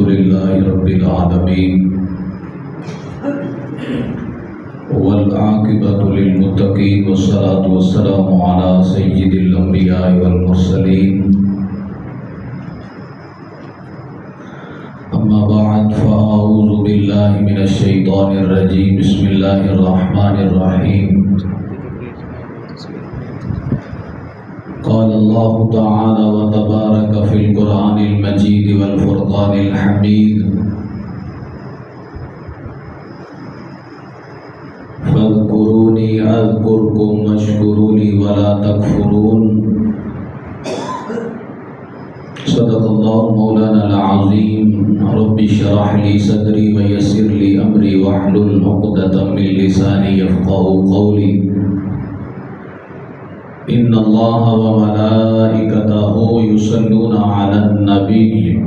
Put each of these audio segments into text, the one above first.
لله رب العالمين والعاقبة للمتقين والصلاة والسلام على سيد الأنبياء والمرسلين أما بعد فأعوذ بالله من الشيطان الرجيم بسم الله الرحمن الرحيم قال الله تعالى وتبارك في القرآن المجيد والفرقان الحميد فاذكروني أذكركم واشكروا لي ولا تكفرون صدق الله مولانا العظيم رب اشرح لي صدري ويسر لي أمري واحلل عقدة من لساني يفقهوا قولي إن الله وملائكته يصلون على النبي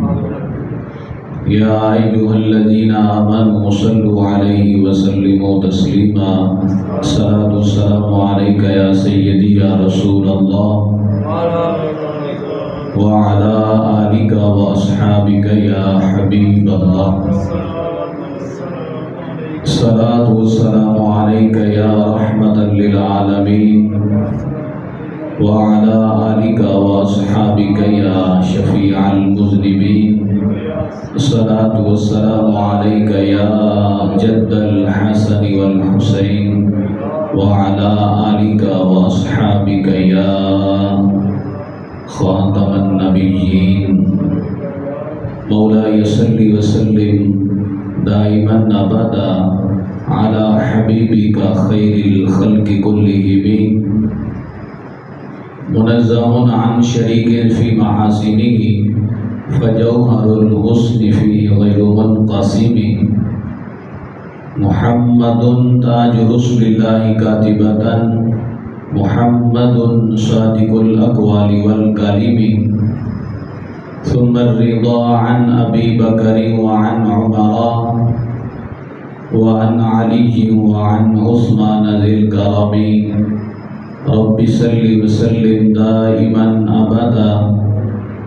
يا أيها الذين آمنوا صلوا عليه وسلموا تسليما الصلاة والسلام عليك يا سيدي يا رسول الله وعلى آلك وأصحابك يا حبيب الله الصلاة والسلام عليك يا رحمة للعالمين وعلى آلك وأصحابك يا شفيع المذنبين الصلاة والسلام عليك يا جد الحسن والحسين وعلى آلك وأصحابك يا خاتم النبيين مولاي صل وسلم دائما أبدا على حبيبك خير الخلق كلهم منزه عن شريك في محاسنه فجوهر الحسن فيه غير منقسم محمد تاج رسل الله كاتبة محمد صادق الأقوال والكلم ثم الرضا عن أبي بكر وعن عمر وعن علي وعن عثمان ذي الكرم رب صل وسلم دائما أبدا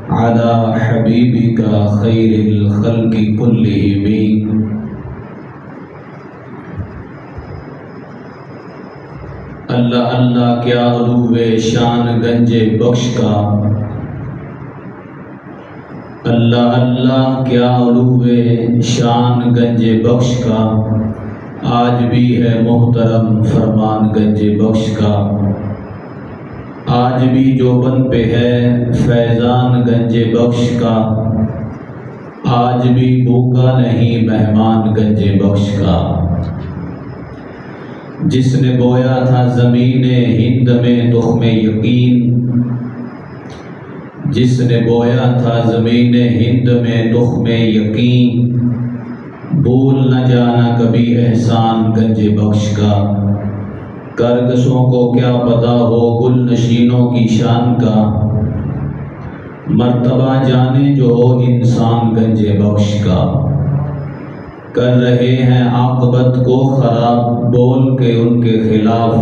على حبيبك خير الخلق كلهم اللہ اللہ کیا علو شان گنج بخش کا اللہ اللہ کیا علو شان گنج بخش کا آج بھی ہے محترم فرمان گنج بخش کا آج بھی جوبن پہ ہے فیضان گنج بخش کا آج بھی بھوکا نہیں مہمان گنج بخش کا جس نے بویا تھا زمین ہند میں تخم یقین جس نے بویا تھا زمین ہند میں تخم یقین بھول نہ جانا کبھی احسان گنج بخش کا کرگسوں کو کیا پتا ہو گل نشینوں کی شان کا مرتبہ جانے جو ہو انسان گنج بخش کا کر رہے ہیں عاقبت کو خراب بول کے ان کے خلاف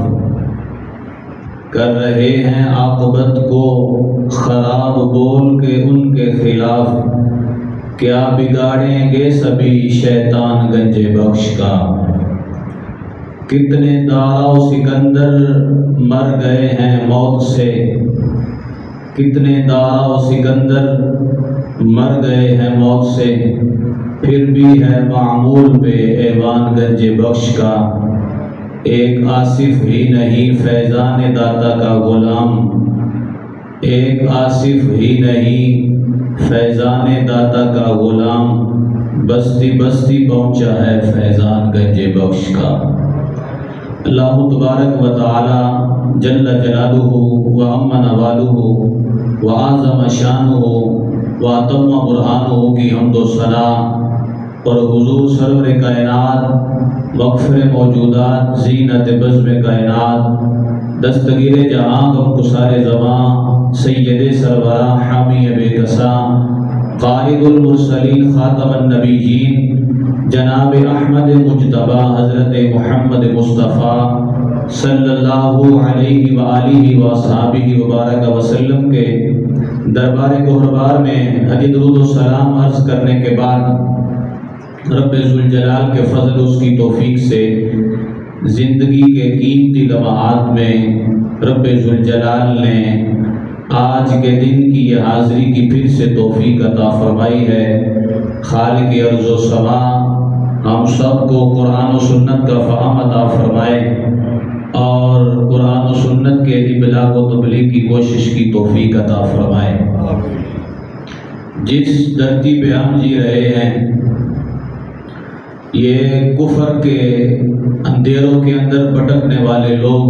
کر رہے ہیں عاقبت کو خراب بول کے ان کے خلاف کیا بگاڑیں گے سبھی شیطان گنج بخش کا کتنے دارا و سکندر مر گئے ہیں موت سے کتنے دارا و سکندر مر گئے ہیں موت سے پھر بھی ہے معمول پہ ایوان گنج بخش کا ایک آصف ہی نہیں فیضان داتا کا غلام ایک آصف ہی نہیں فیضان داتا کا غلام بستی بستی پہنچا ہے فیضان گنج بخش کا اللہ تبارک و تعالی جل جلالہ و عم نوالہ و اعظم شانہ و اتم برہانہ کی حمد و ثنا اور حضور سرور کائنات مغفر موجودات زینت بزم کائنات دستگیر جہاں غم گسار زمان سید سرورہ حامی بے کساں قائد المرسلین خاتم النبیین جناب احمد مجتبی حضرت محمد مصطفیٰ صلی اللہ علیہ وآلہ وصحبہ وبارک وسلم کے دربار گہربار میں حدیث درود و سلام عرض کرنے کے بعد رب ذوالجلال کے فضل اس کی توفیق سے زندگی کے قیمتی لمحات میں رب ذوالجلال نے آج کے دن کی یہ حاضری کی پھر سے توفیق عطا فرمائی ہے۔ خالق ارض و سما ہم سب کو قرآن و سنت کا فہم عطا فرمائے اور قرآن و سنت کے ابلاغ و تبلیغ کی کوشش کی توفیق عطا فرمائے۔ جس دھرتی پہ ہم جی رہے ہیں یہ کفر کے اندھیروں کے اندر بھٹکنے والے لوگ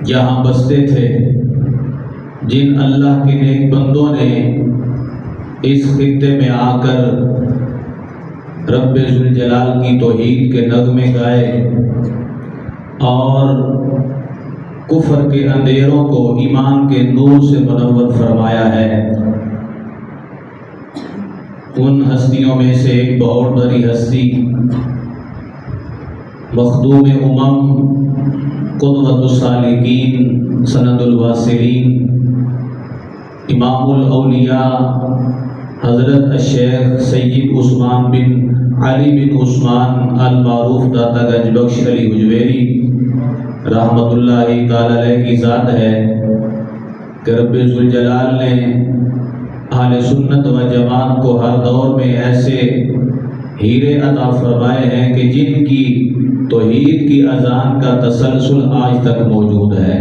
یہاں بستے تھے، جن اللہ کے نیک بندوں نے اس خطے میں آ کر رب ذوالجلال کی توحید کے نغمے گائے اور کفر کے اندھیروں کو ایمان کے نور سے منور فرمایا ہے۔ ان ہستیوں میں سے ایک بہت بڑی ہستی مخدوم قدوۃ السالکین سند الواصلین امام الاولیاء حضرت الشیخ سید عثمان بن علی بن عثمان المعروف داتا گنج بخش علی حجویری رحمت اللہ تعالی علیہ کی ذات ہے کہ رب ذوالجلال نے اہل سنت و جماعت کو ہر دور میں ایسے ہیرے عطا فرمائے ہیں کہ جن کی توحید کی اذان کا تسلسل آج تک موجود ہے۔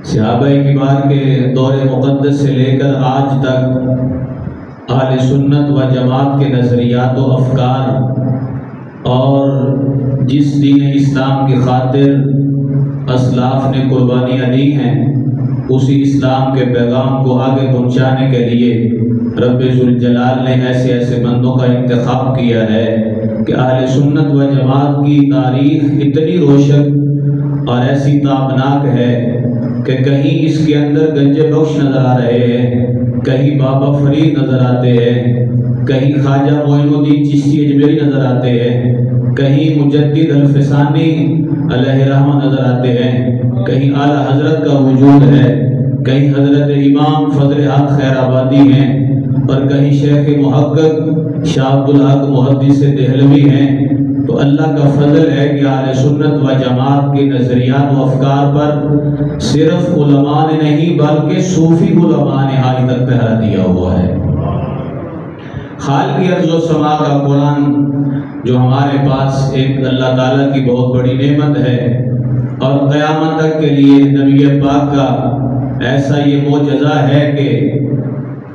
صحابہ کبار کے دور مقدس سے لے کر آج تک اہل سنت و جماعت کے نظریات و افکار اور جس دین اسلام کی خاطر اسلاف نے قربانیاں دی ہیں اسی اسلام کے پیغام کو آگے پہنچانے کے لیے رب ذوالجلال نے ایسے ایسے بندوں کا انتخاب کیا ہے کہ اہل سنت و جماعت کی تاریخ اتنی روشن اور ایسی تابناک ہے کہ کہیں اس کے اندر گنج بخش نظر آ رہے ہیں، کہیں بابا فرید نظر آتے ہیں، کہیں خواجہ معین الدین چشتی اجمیری نظر آتے ہیں، کہیں مجدد الفسانی علیہ رحمہ نظر آتے ہیں، کہیں اعلیٰ حضرت کا وجود ہے، کہیں حضرت امام فضل حق خیر آبادی ہیں اور کہیں شیخ محقق شاہ عبدالحق محدث دہلوی ہیں۔ تو اللہ کا فضل ہے کہ اہل سنت و جماعت کے نظریات و افکار پر صرف علماء نے نہیں بلکہ صوفی علماء نے آج تک پہرا دیا ہوا ہے۔ خالق ارض و سما کا قرآن جو ہمارے پاس ایک اللہ تعالیٰ کی بہت بڑی نعمت ہے اور قیامت تک کے لیے نبی پاک کا ایسا یہ معجزہ ہے کہ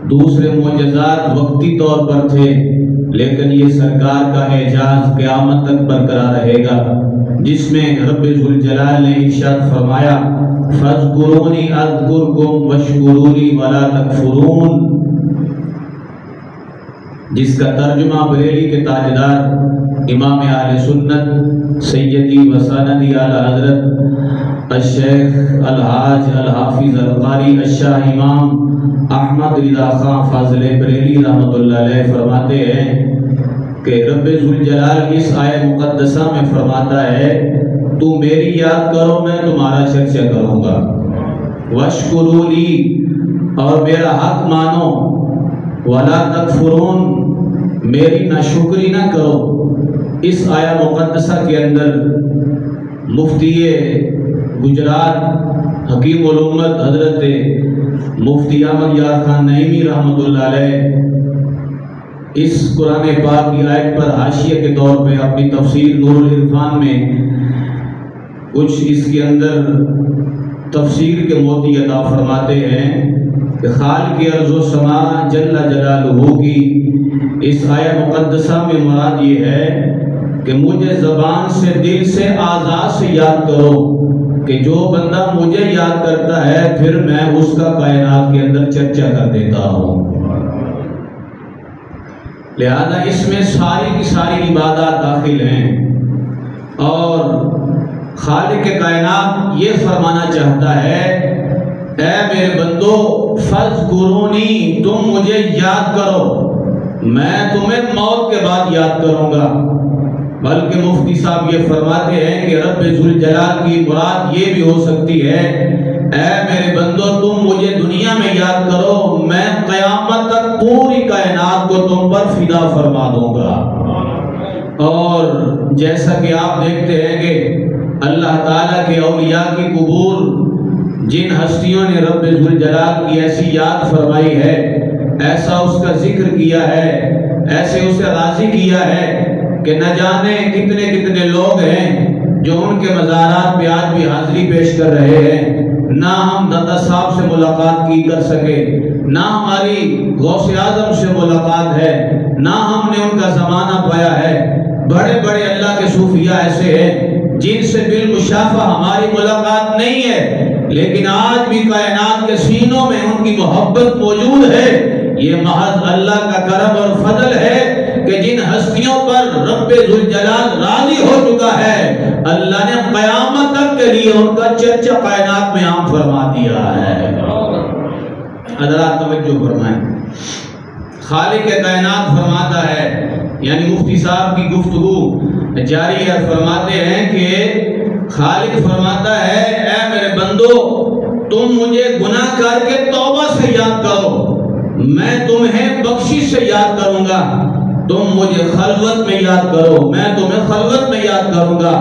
دوسرے معجزات وقتی طور پر تھے لیکن یہ سرکار کا اعجاز قیامت تک برقرار رہے گا، جس میں رب ذوالجلال نے ارشاد فرمایا فاذکرونی اذکرکم واشکرونی ولا تکفرون، جس کا ترجمہ بریلی کے تاجدار امام اہل سنت سیدی و سندی اعلی حضرت الشیخ الحاج الحافظ القاری الشاہ امام احمد رضا خان فاضل بریلی رحمۃ اللہ علیہ فرماتے ہیں کہ رب ذوالجلال اس آیت مقدسہ میں فرماتا ہے تو میری یاد کرو میں تمہارا چرچا کروں گا، واشکروا لی اور میرا حق مانو، ولا تکفرون میری ناشکری نہ کرو۔ اس آیت مقدسہ کے اندر مفتی گجرات حکیم الامت حضرت مفتی احمد یار خان نعیمی رحمۃ اللہ علیہ اس قرآن پاک کی آیت پر حاشیے کے طور پہ اپنی تفسیر نور العرفان میں کچھ اس کے اندر تفسیر کے موتی عطا فرماتے ہیں کہ خالق ارض و سما جل جلالہ کی اس آیت مقدسہ میں مراد یہ ہے کہ مجھے زبان سے دل سے اعضاء سے یاد کرو کہ جو بندہ مجھے یاد کرتا ہے پھر میں اس کا کائنات کے اندر چرچا کر دیتا ہوں۔ لہذا اس میں ساری کی ساری عبادات داخل ہیں اور خالق کائنات یہ فرمانا چاہتا ہے اے میرے بندو فاذکرونی تم مجھے یاد کرو، میں تمہیں موت کے بعد یاد کروں گا۔ بلکہ مفتی صاحب یہ فرماتے ہیں کہ رب ذوالجلال کی مراد یہ بھی ہو سکتی ہے اے میرے بندو تم مجھے دنیا میں یاد کرو، میں قیامت تک پوری کائنات کو تم پر فدا فرما دوں گا۔ اور جیسا کہ آپ دیکھتے ہیں کہ اللہ تعالیٰ کے اولیاء کی قبور جن ہستیوں نے رب ذوالجلال کی ایسی یاد فرمائی ہے، ایسا اس کا ذکر کیا ہے، ایسے اسے راضی کیا ہے کہ نہ جانے کتنے کتنے لوگ ہیں جو ان کے مزارات پہ آج بھی حاضری پیش کر رہے ہیں۔ نہ ہم داتا صاحب سے ملاقات کی کر سکے، نہ ہماری غوث اعظم سے ملاقات ہے، نہ ہم نے ان کا زمانہ پایا ہے۔ بڑے بڑے اللہ کے صوفیاء ایسے ہیں جن سے بالمشافہ ہماری ملاقات نہیں ہے، لیکن آج بھی کائنات کے سینوں میں ان کی محبت موجود ہے۔ یہ محض اللہ کا کرم اور فضل ہے کہ جن ہستیوں پر رب ذوالجلال راضی ہو چکا ہے، اللہ نے قیامت تک کے لیے ان کا چرچا کائنات میں عام فرما دیا ہے۔ حضرات توجہ فرمائیں، خالق کائنات فرماتا ہے، یعنی مفتی صاحب کی گفتگو جاری ہے، فرماتے ہیں کہ خالق فرماتا ہے اے میرے بندو تم مجھے گناہ کر کے توبہ سے یاد کرو، میں تمہیں بخشش سے یاد کروں گا۔ تم مجھے خلوت میں یاد کرو، میں تمہیں خلوت میں یاد کروں گا۔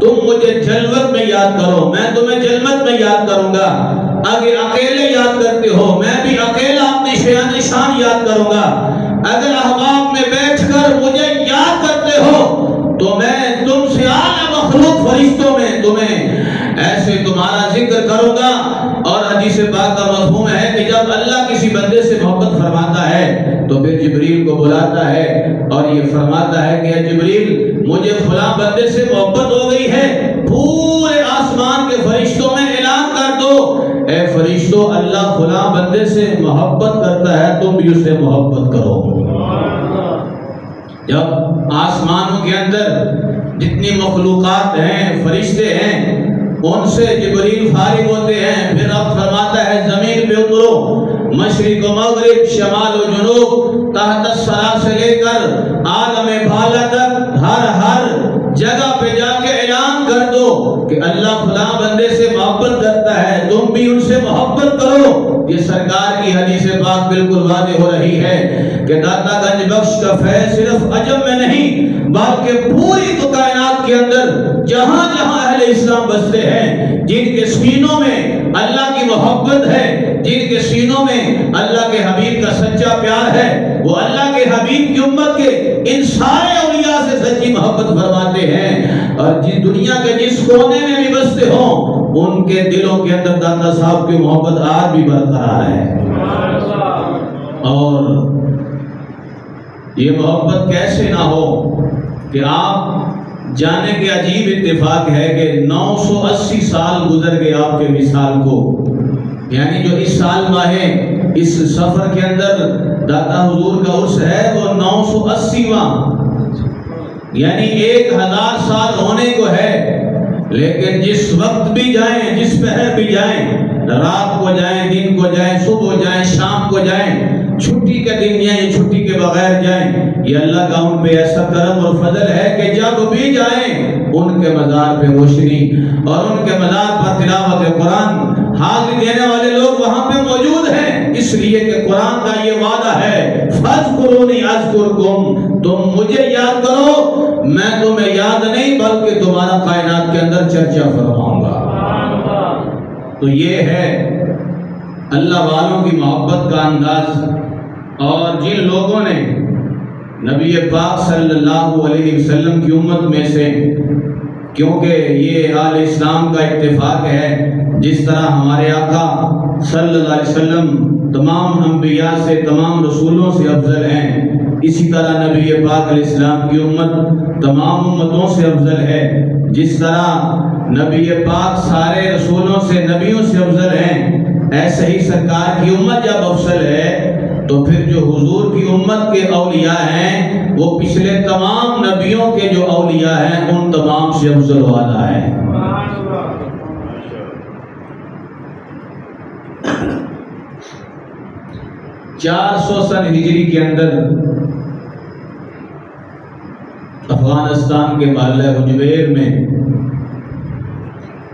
تم مجھے جلوت میں یاد کرو، میں تمہیں جلوت میں یاد کروں گا۔ اگر اکیلے یاد کرتے ہو، میں بھی اکیلا اپنی شان شان یاد کروں گا۔ اگر احباب میں بیٹھ کر مجھے یاد کرتے ہو تو میں تم سے اعلیٰ مخلوق فرشتوں میں تمہیں ایسے تمہارا ذکر کروں گا۔ اور حدیث پاک کا مفہوم ہے کہ جب اللہ کسی بندے سے محبت فرماتا ہے تو پھر جبریل کو بلاتا ہے اور یہ فرماتا ہے کہ اے جبریل مجھے فلاں بندے سے محبت ہو گئی ہے، پورے آسمان کے فرشتوں میں اعلان کر دو اے فرشتوں اللہ فلاں بندے سے محبت کرتا ہے، تم بھی اس سے محبت کرو۔ جب آسمانوں کے اندر جتنی مخلوقات ہیں، فرشتے ہیں، ان سے جبریل فارغ ہوتے ہیں، پھر اب فرماتا ہے زمین پہ اترو، مشرق و مغرب، شمال و جنوب، تحت الثری سے لے کر عالم بالا تک ہر جگہ پہ جا کے اعلان کر دو کہ اللہ فلاں بندے سے محبت کرتا ہے، تم بھی ان سے محبت کرو۔ یہ سرکار کی حدیث پاک بالکل واضح ہو رہی ہے کہ داتا گنج بخش کا فیض صرف عجم میں نہیں بلکہ پوری تو کائنات کے اندر جہاں جہاں اہل اسلام بستے ہیں، جن کے سینوں میں اللہ کی محبت ہے، جن کے سینوں میں اللہ کے حبیب کا سچا پیار ہے، وہ اللہ کے حبیب کی امت کے ان سارے اولیاء سے سچی محبت فرماتے ہیں۔ اور جس دنیا کے جس کونے میں بھی بستے ہوں ان کے دلوں کے اندر داتا صاحب کی محبت آج بھی برقرار ہے۔ اور یہ محبت کیسے نہ ہو کہ آپ جانے کے عجیب اتفاق ہے کہ 980 سال گزر گئے آپ کے وصال کو، یعنی جو اس سال ماہ اس سفر کے اندر داتا حضور کا عرس ہے وہ 980واں، یعنی 1000 سال ہونے کو ہے۔ لیکن جس وقت بھی جائیں، جس پہر بھی جائیں، رات کو جائیں، دن کو جائیں، صبح جائیں، شام کو جائیں، چھٹی کے دن یا چھٹی کے بغیر جائیں، یہ اللہ کا ان پہ ایسا کرم اور فضل ہے کہ جب بھی جائیں ان کے مزار پہ روشنی اور ان کے مزار پر تلاوت قرآن حاضری دینے والے لوگ وہاں پہ موجود ہیں، اس لیے کہ قرآن کا یہ وعدہ ہے فَاذْكُرُونِي أَذْكُرْكُمْ، تم مجھے یاد کرو میں تمہیں یاد نہیں بلکہ تمہارا کائنات کے اندر چرچا فرماؤں گا۔ تو یہ ہے اللہ والوں کی محبت کا انداز۔ اور جن لوگوں نے نبی پاک صلی اللہ علیہ وسلم کی امت میں سے، کیونکہ یہ آل اسلام کا اتفاق ہے، جس طرح ہمارے آقا صلی اللہ علیہ وسلم تمام انبیاء سے، تمام رسولوں سے افضل ہیں، اسی طرح نبی پاک علیہ السلام کی امت تمام امتوں سے افضل ہے۔ جس طرح نبی پاک سارے رسولوں سے، نبیوں سے افضل ہیں، ایسے ہی سرکار کی امت جب افضل ہے تو پھر جو حضور کی امت کے اولیاء ہیں وہ پچھلے تمام نبیوں کے جو اولیاء ہیں ان تمام سے افضل والا ہے۔ 400 سن ہجری کے اندر افغانستان کے محلہ حجویر میں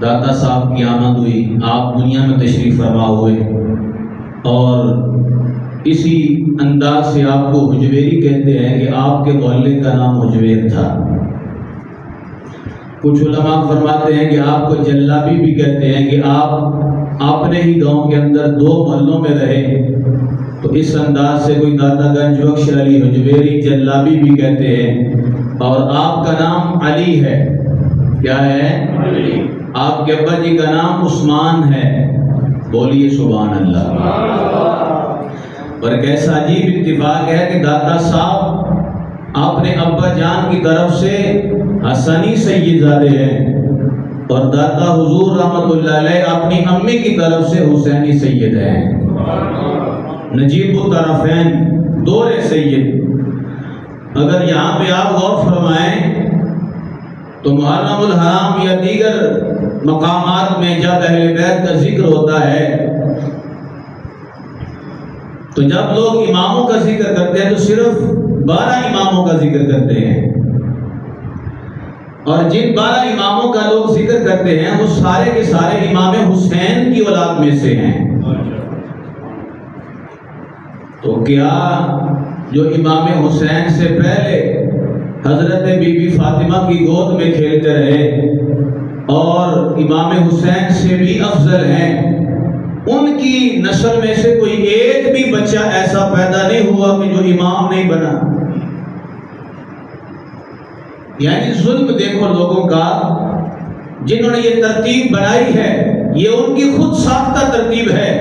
داتا صاحب کی آمد ہوئی، آپ دنیا میں تشریف فرما ہوئے، اور اسی انداز سے آپ کو حجویری کہتے ہیں کہ آپ کے محلے کا نام حجویر تھا۔ کچھ علماء فرماتے ہیں کہ آپ کو جلابی بھی کہتے ہیں کہ آپ اپنے ہی گاؤں کے اندر 2 محلوں میں رہے، تو اس انداز سے کوئی داتا گنج بخش علی حجویری جلابی بھی کہتے ہیں۔ اور آپ کا نام علی ہے، کیا ہے؟ علی۔ آپ کے ابا جی کا نام عثمان ہے، بولیے سبحان اللہ۔ اور کیسا عجیب اتفاق ہے کہ داتا صاحب اپنے ابا جان کی طرف سے حسنی سید زادے ہیں، اور داتا حضور رحمت اللہ علیہ اپنی امی کی طرف سے حسینی سید ہیں، نجیب الطرفین، دور سید۔ اگر یہاں پہ آپ غور فرمائیں تو محرم الحرام یا دیگر مقامات میں جب اہل بیت کا ذکر ہوتا ہے تو جب لوگ اماموں کا ذکر کرتے ہیں تو صرف 12 اماموں کا ذکر کرتے ہیں، اور جن 12 اماموں کا لوگ ذکر کرتے ہیں وہ سارے کے سارے امام حسین کی اولاد میں سے ہیں۔ تو کیا جو امام حسین سے پہلے حضرت بی بی فاطمہ کی گود میں کھیلتے رہے اور امام حسین سے بھی افضل ہیں، ان کی نسل میں سے کوئی ایک بھی بچہ ایسا پیدا نہیں ہوا کہ جو امام نہیں بنا؟ یعنی ظلم دیکھو لوگوں کا، جنہوں نے یہ ترتیب بنائی ہے یہ ان کی خود ساختہ ترتیب ہے،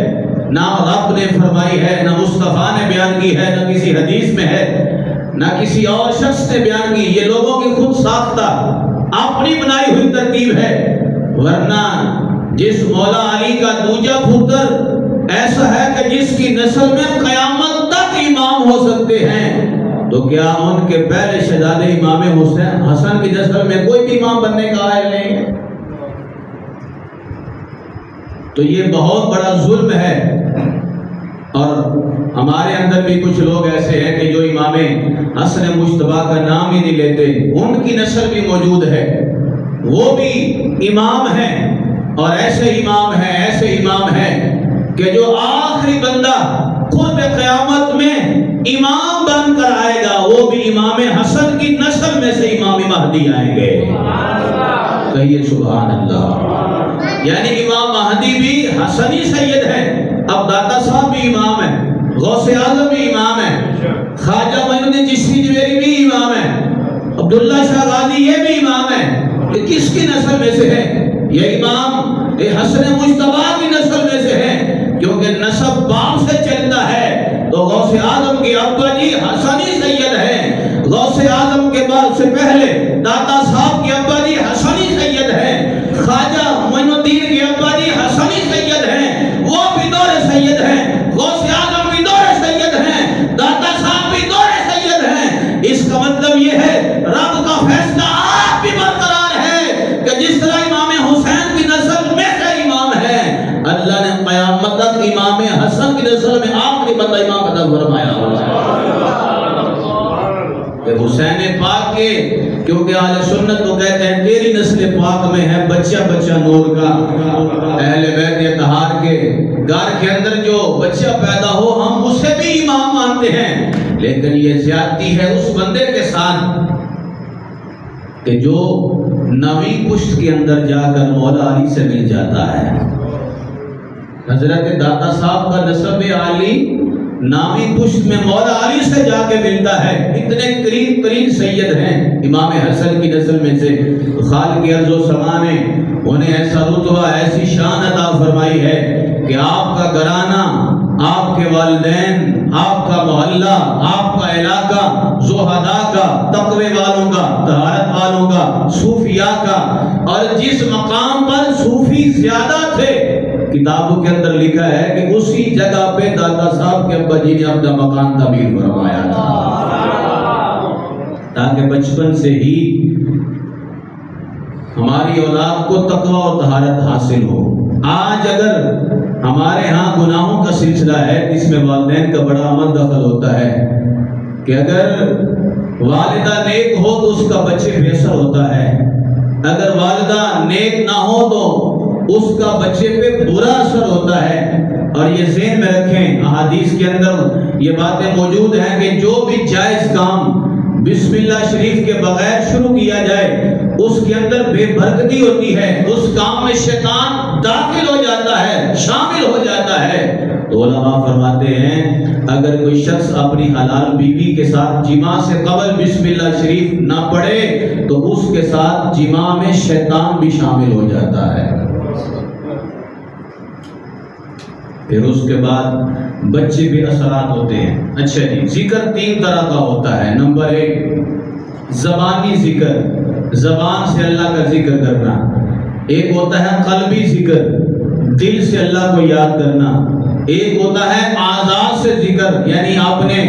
نہ رب نے فرمائی ہے، نہ مصطفیٰ نے بیان کی ہے، نہ کسی حدیث میں ہے، نہ کسی اور شخص نے بیان کی، یہ لوگوں کی خود ساختہ اپنی بنائی ہوئی ترتیب ہے۔ ورنہ جس مولا علی کا دوجا پتر ایسا ہے کہ جس کی نسل میں قیامت تک امام ہو سکتے ہیں، تو کیا ان کے پہلے شہزادے امام حسن کی نسل میں کوئی بھی امام بننے کا قائل نہیں ہے؟ تو یہ بہت بڑا ظلم ہے۔ اور ہمارے اندر بھی کچھ لوگ ایسے ہیں کہ جو امام حسن مجتبیٰ کا نام ہی نہیں لیتے، ان کی نسل بھی موجود ہے، وہ بھی امام ہیں، اور ایسے امام ہیں کہ جو آخری بندہ قرب قیامت میں امام بن کر آئے گا وہ بھی امام حسن کی نسل میں سے امام مہدی آئیں گے، کہیے سبحان اللہ۔ یعنی امام مہدی بھی حسنی سید ہے، اب داتا صاحب بھی امام ہے، غوث اعظم بھی امام ہے، خواجہ معین الدین چشتی جویری بھی امام ہے، عبداللہ شاہ غازی یہ بھی امام ہے۔ یہ کس کی نسل میں سے ہے؟ یہ امام حسن مجتبیٰ کی نسل میں سے ہے، کیونکہ نسب باپ سے چلتا ہے، تو غوث اعظم کے ابا جی حسنی سید ہیں، غوث اعظم کے بعد سے پہلے داتا صاحب کے ابا جی حسنی سید ہیں، خواجہ معین الدین کے ابا جی حسنی سید ہیں، وہ بھی دور سید ہیں، غوث اعظم بھی دور سید ہیں، داتا صاحب بھی دور سید ہیں۔ اس کا مطلب یہ ہے رب کا فیصلہ آپ بھی برقرار ہے کہ جس طرح امام حسین کی نسل میں سے امام ہے، اللہ نے قیامت تک امام حسن کی نسل میں آخری بندہ امام عطا فرمایا کہ حسین پاک کے، کیونکہ اہل سنت کو کہتے ہیں تیری نسل پاک میں ہے بچہ بچہ نور کا، اہل بیت اطہار کے گھر کے اندر جو بچہ پیدا ہو ہم اسے بھی امام مانتے ہیں، لیکن یہ زیادتی ہے اس بندے کے ساتھ کہ جو نویں پشت کے اندر جا کر مولا علی سے مل جاتا ہے۔ حضرت داتا صاحب کا نسب عالی نامی پشت میں مولا علی سے جا کے ملتا ہے، اتنے قریب ترین سید ہیں امام حسن کی نسل میں سے۔ خالق ارض و سما نے انہیں ایسا رتبہ ایسی شان عطا فرمائی ہے کہ آپ کا گھرانہ، آپ کے والدین، آپ کا محلہ، آپ کا علاقہ زہداء کا، تقوی والوں کا، طہارت والوں کا، صوفیاء کا، اور جس مقام پر صوفی زیادہ تھے کتابوں کے اندر لکھا ہے کہ اسی جگہ پہ داتا صاحب کے ابا جی نے اپنا مکان تعمیر فرمایا تھا، تاکہ بچپن سے ہی ہماری اولاد کو تقوی اور طہارت حاصل ہو۔ آج اگر ہمارے ہاں گناہوں کا سلسلہ ہے اس میں والدین کا بڑا عمل دخل ہوتا ہے کہ اگر والدہ نیک ہو تو اس کا بچے بے اثر ہوتا ہے، اگر والدہ نیک نہ ہو تو اس کا بچے پہ برا اثر ہوتا ہے۔ اور یہ ذہن میں رکھیں، احادیث کے اندر یہ باتیں موجود ہیں کہ جو بھی جائز کام بسم اللہ شریف کے بغیر شروع کیا جائے اس کے اندر بے برکتی ہوتی ہے، اس کام میں شیطان داخل ہو جاتا ہے، شامل ہو جاتا ہے۔ تو علماء فرماتے ہیں اگر کوئی شخص اپنی حلال بیوی کے ساتھ جماع سے قبل بسم اللہ شریف نہ پڑھے تو اس کے ساتھ جماع میں شیطان بھی شامل ہو جاتا ہے۔ پھر اس کے بعد بچے بھی اثرات ہوتے ہیں۔ اچھا جی، ذکر 3 طرح کا ہوتا ہے۔ نمبر 1 زبانی ذکر، زبان سے اللہ کا ذکر کرنا۔ ایک ہوتا ہے قلبی ذکر، دل سے اللہ کو یاد کرنا۔ ایک ہوتا ہے اعضاء سے ذکر، یعنی اپنے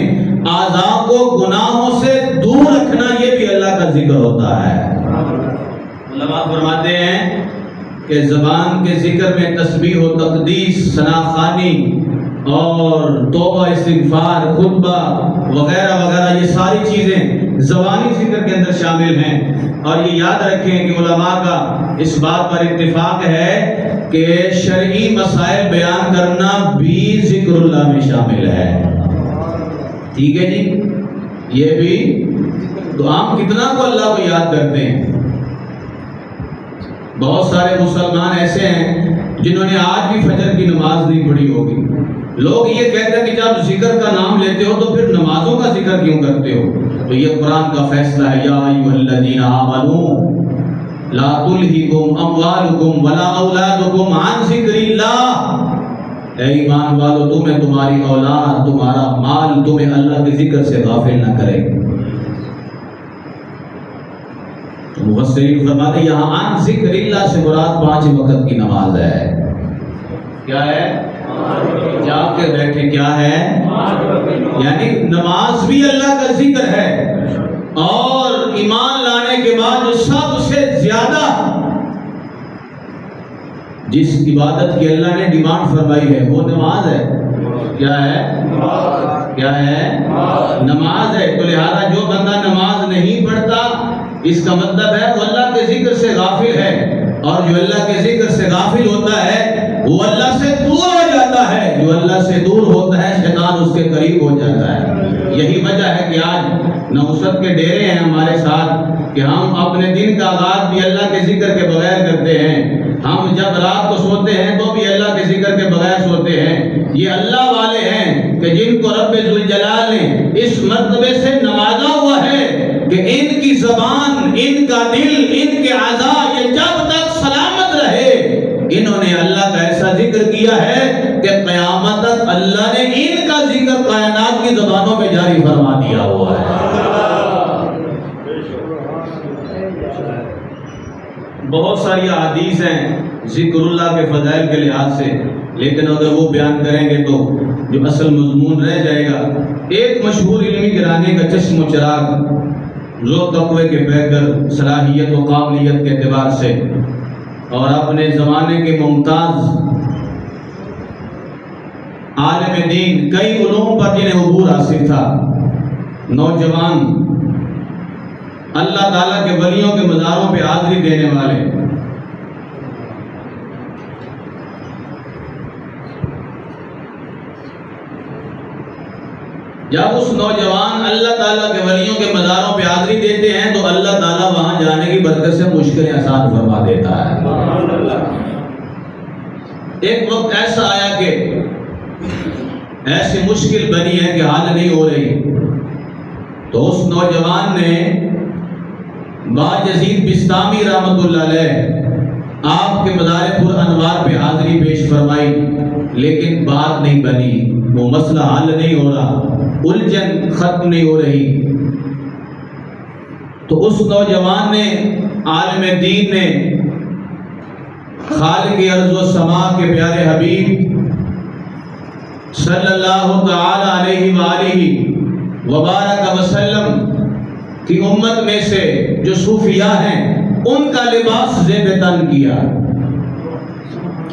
اعضاء کو گناہوں سے دور رکھنا، یہ بھی اللہ کا ذکر ہوتا ہے۔ علماء فرماتے ہیں کہ زبان کے ذکر میں تسبیح و تقدیس، ثناءخوانی اور توبہ استغفار، خطبہ وغیرہ وغیرہ، یہ ساری چیزیں زبانی ذکر کے اندر شامل ہیں۔ اور یہ یاد رکھیں کہ علماء کا اس بات پر اتفاق ہے کہ شرعی مسائل بیان کرنا بھی ذکر اللہ میں شامل ہے۔ ٹھیک ہے جی، یہ بھی تو ہم کتنا کو اللہ کو یاد کرتے ہیں۔ بہت سارے مسلمان ایسے ہیں جنہوں نے آج بھی فجر کی نماز نہیں پڑھی ہوگی۔ لوگ یہ کہتے ہیں کہ جب ذکر کا نام لیتے ہو تو پھر نمازوں کا ذکر کیوں کرتے ہو؟ تو یہ قرآن کا فیصلہ ہے، یا ایھا الذین آمنوا لا تلہکم اموالکم ولا اولادکم عن ذکر اللہ۔ اے ایمان والو، تمہیں تمہاری اولاد، تمہارا مال تمہیں اللہ کے ذکر سے غافل نہ کرے۔ مفسرین فرماتے ہیں یہاں عن ذکر اللہ سے مراد 5 وقت کی نماز ہے۔ کیا ہے؟ جاگ کے بیٹھے، کیا ہے؟ یعنی نماز بھی اللہ کا ذکر ہے۔ اور ایمان لانے کے بعد سب سے زیادہ جس عبادت کی اللہ نے ڈیمانڈ فرمائی ہے وہ نماز ہے۔ کیا ہے؟ کیا ہے؟ نماز ہے۔ تو لہذا جو بندہ نماز نہیں پڑھتا، اس کا مطلب ہے وہ اللہ کے ذکر سے غافل ہے، اور جو اللہ کے ذکر سے غافل ہوتا ہے وہ اللہ سے دور ہو جاتا ہے۔ جو اللہ سے دور ہوتا ہے شیطان اس کے قریب ہو جاتا ہے۔ یہی وجہ ہے کہ آج نوست کے ڈیرے ہیں ہمارے ساتھ کہ ہم اپنے دن کا آغاز بھی اللہ کے ذکر کے بغیر کرتے ہیں۔ ہم جب رات کو سوتے ہیں تو بھی اللہ کے ذکر کے بغیر سوتے ہیں۔ یہ اللہ والے ہیں کہ جن کو رب ذوالجلال نے اس مرتبے سے نوازا ہوا ہے کہ ان کی زبان، ان کا دل، ان کے اعضاء یہ جب تک سلامت رہے، انہوں نے اللہ کا ایسا ذکر کیا ہے کہ قیامت تک اللہ نے ان کا ذکر کائنات کی زبانوں میں جاری فرما دیا ہوا ہے۔ بہت ساری احادیث ہیں ذکر اللہ کے فضائل کے لحاظ سے، لیکن اگر وہ بیان کریں گے تو جو اصل مضمون رہ جائے گا۔ ایک مشہور علمی گرانے کا چشم و چراغ، ذو تقوی کے بہتر، صلاحیت و قابلیت کے اعتبار سے اور اپنے زمانے کے ممتاز عالم دین، کئی علوم پر جنہیں عبور حاصل تھا، نوجوان اللہ تعالیٰ کے ولیوں کے مزاروں پہ حاضری دینے والے، جب اس نوجوان اللہ تعالیٰ کے ولیوں کے مزاروں پہ حاضری دیتے ہیں تو اللہ تعالیٰ وہاں جانے کی برکت سے مشکلیں آسان فرما دیتا ہے۔ ایک وقت ایسا آیا کہ ایسی مشکل بنی ہے کہ حل نہیں ہو رہی، تو اس نوجوان نے باجزید بسطامی رحمۃ اللہ علیہ آپ کے مزار پر انوار پہ حاضری پیش فرمائی، لیکن بات نہیں بنی، وہ مسئلہ حل نہیں ہو رہا، الجھن ختم نہیں ہو رہی۔ تو اس نوجوان نے، عالم دین نے، خالق ارض و سما کے پیارے حبیب صلی اللہ تعالی علیہ وآلہ وبارک وسلم کی امت میں سے جو صوفیاء ہیں ان کا لباس زیب تن کیا،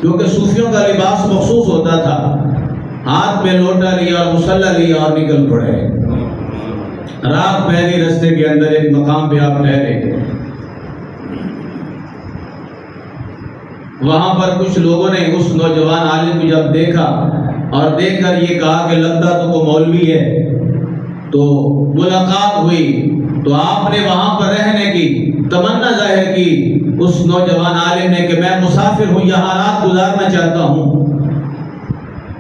کیونکہ صوفیوں کا لباس مخصوص ہوتا تھا، ہاتھ میں لوٹا لیا اور مصلی لیا اور نکل پڑے، رات پہلی رستے کے اندر ایک مقام پہ آپ ٹھہرے، وہاں پر کچھ لوگوں نے اس نوجوان عالم کو جب دیکھا اور دیکھ کر یہ کہا کہ لگتا تو وہ مولوی ہے، تو ملاقات ہوئی تو آپ نے وہاں پر رہنے کی تمنا ظاہر کی اس نوجوان عالم نے کہ میں مسافر ہوں، یہاں رات گزارنا چاہتا ہوں۔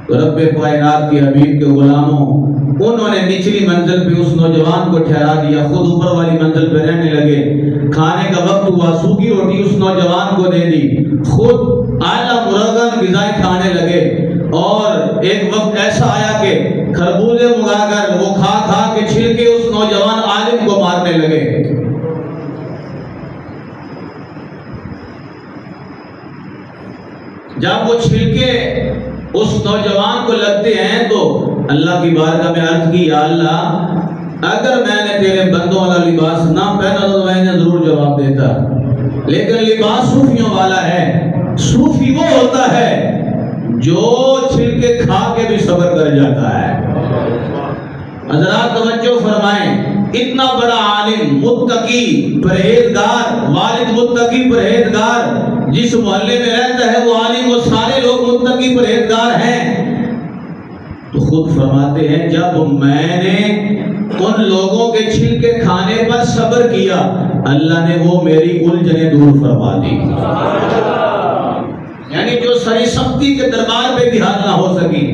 تو رب کائنات کے حبیب کے غلاموں انہوں نے نچلی منزل پہ اس نوجوان کو ٹھہرا دیا، خود اوپر والی منزل پہ رہنے لگے۔ کھانے کا وقت ہوا، سوکھی روٹی اس نوجوان کو دے دی، خود اعلیٰ مرغن غذائیں کھانے لگے۔ اور ایک وقت ایسا آیا کہ خربوزے منگا کر وہ کھا کھا کے چھلکے اس نوجوان عالم کو مارنے لگے۔ جب وہ چھلکے اس نوجوان کو لگتے ہیں تو اللہ کی بارگاہ میں عرض کی، یا اللہ اگر میں نے تیرے بندوں والا لباس نہ پہنا تو میں نے ضرور جواب دیتا، لیکن لباس صوفیوں والا ہے۔ صوفی وہ ہوتا ہے جو چھلکے کھا کے بھی صبر کر جاتا ہے۔ حضرات توجہ فرمائیں، اتنا بڑا عالم، متقی، پرہیزگار، والد متقی پرہیزگار، جس محلے میں رہتا ہے وہ عالم، وہ سارے لوگ متقی پرہیزگار ہیں، تو خود فرماتے ہیں جب میں نے ان لوگوں کے چھلکے کھانے پر صبر کیا، اللہ نے وہ میری الجھنیں دور فرما دی۔ یعنی جو سری سختی کے دربار پہ بھی حال نہ ہو سکی،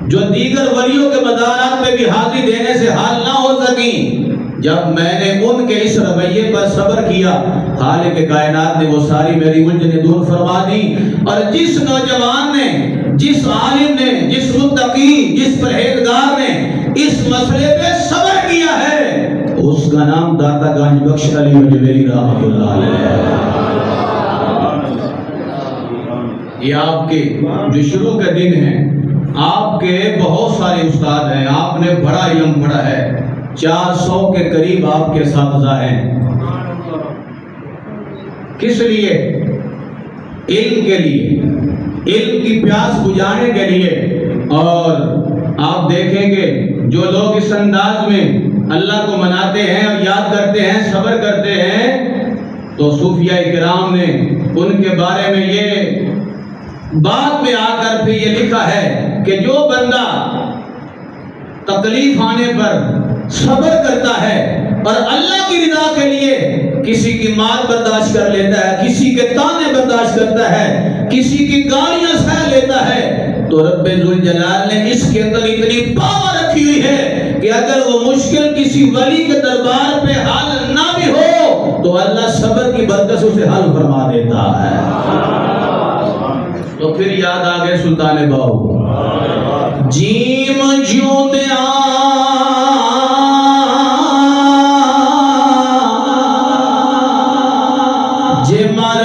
جو دیگر ولیوں کے مزارات پہ بھی حاضری دینے سے حال نہ ہو سکی، جب میں نے ان کے اس رویے پر صبر کیا، خالق کائنات نے وہ ساری میری الجھنیں دور فرما دی۔ اور جس نوجوان نے، جس عالم نے، جس متقی، جس پرہیزگار نے اس مسئلے پہ صبر کیا ہے، اس کا نام داتا گنج بخش علی مجویری رحمۃ اللہ علیہ۔ یہ آپ کے جو شروع کے دن ہیں، آپ کے بہت سارے استاد ہیں، آپ نے بڑا علم پڑھا ہے، 400 کے قریب آپ کے اساتذہ ہیں۔ کس لیے؟ علم کے لیے، علم کی پیاس بجھانے کے لیے۔ اور آپ دیکھیں گے جو لوگ اس انداز میں اللہ کو مناتے ہیں اور یاد کرتے ہیں، صبر کرتے ہیں، تو صوفیاء کرام نے ان کے بارے میں یہ بعد میں آ کر پھر یہ لکھا ہے کہ جو بندہ تکلیف آنے پر صبر کرتا ہے اور اللہ کی رضا کے لیے کسی کی مات برداشت کر لیتا ہے، کسی کے تانے برداشت کرتا ہے، کسی کی گالیاں سہ لیتا ہے، تو رب ذوالجلال نے اس کے اندر اتنی پاور رکھی ہوئی ہے کہ اگر وہ مشکل کسی ولی کے دربار پہ حل نہ بھی ہو تو اللہ صبر کی برکت سے اسے حل فرما دیتا ہے۔ تو پھر یاد آ گئے سلطان باؤ، جیم جیوں دیا جے مر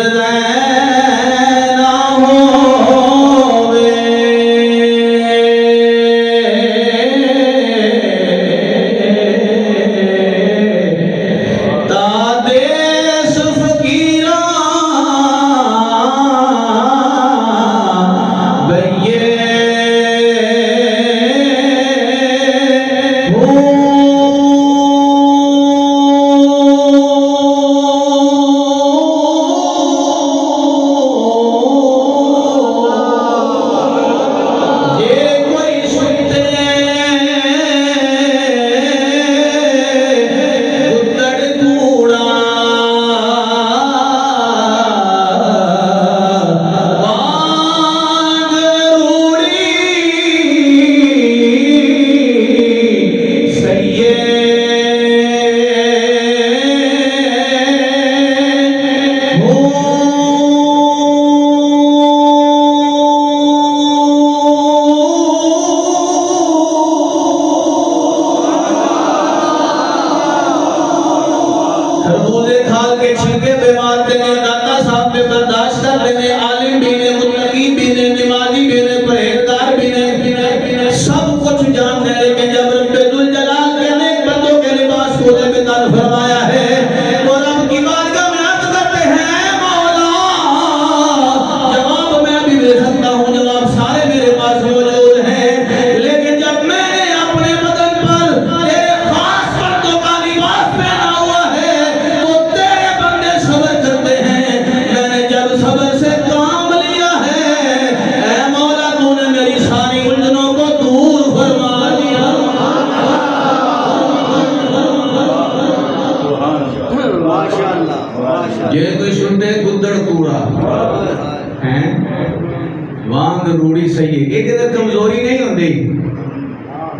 کمزوری نہیں ہوتی،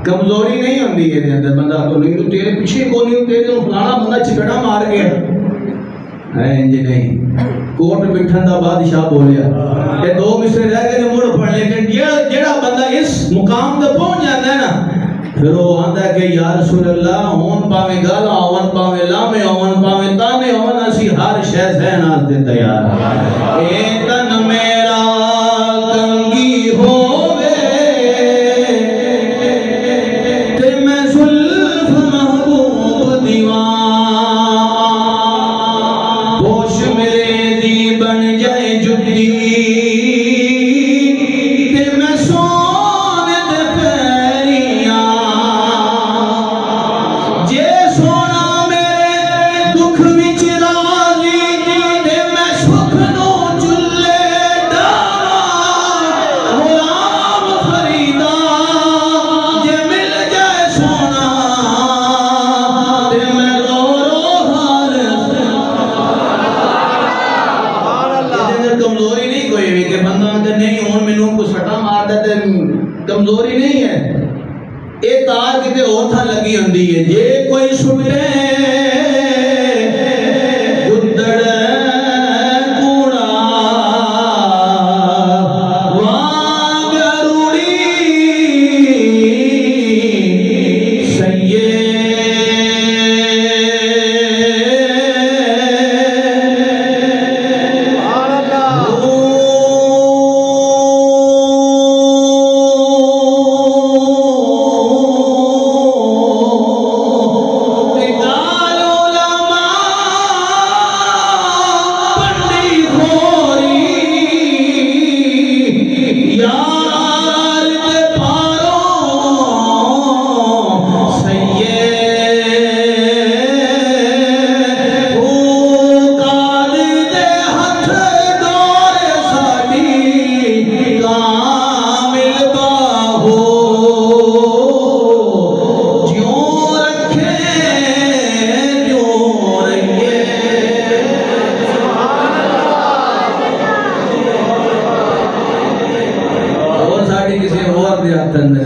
کمزوری نہیں ہوتی یہ اندر بندہ کو نہیں تو تیرے پیچھے کو نہیں تیرے تو فلانا بندہ چپڑا مار گیا ہے انج نہیں کوٹ بٹھن دا بادشاہ بولیا یہ دو مصرے رہ گئے مڑ پڑھ لیکن جیڑا بندہ اس مقام تے پہنچ جاتا ہے نا پھر وہ آندا ہے کہ یا رسول اللہ ہون پاویں گالا ہون پاویں لامے ہون پاویں تانے ہون اسی ہر شے سہن واسطے تیار اے تن میرا کنگی ہووے تے میں زلف محبوب دیوان پوش میرے دی بن جائے جدی تے میں سونے دے پیریاں جے سونا میرے دکھ وچ راضی تے میں سکھ نو چلے ڈاواں غلام فریدا جے مل جائے سونا تے میں رو رو حال کمزوری نہیں کوئی بھی کہ بندہ اگر نہیں ہون میں کو سٹا مار دے کمزوری نہیں ہے اے تار کتے اور تھا لگی ہوندی ہے جے کوئی سٹے گدڑ کوڑا وانگ روڑی سیے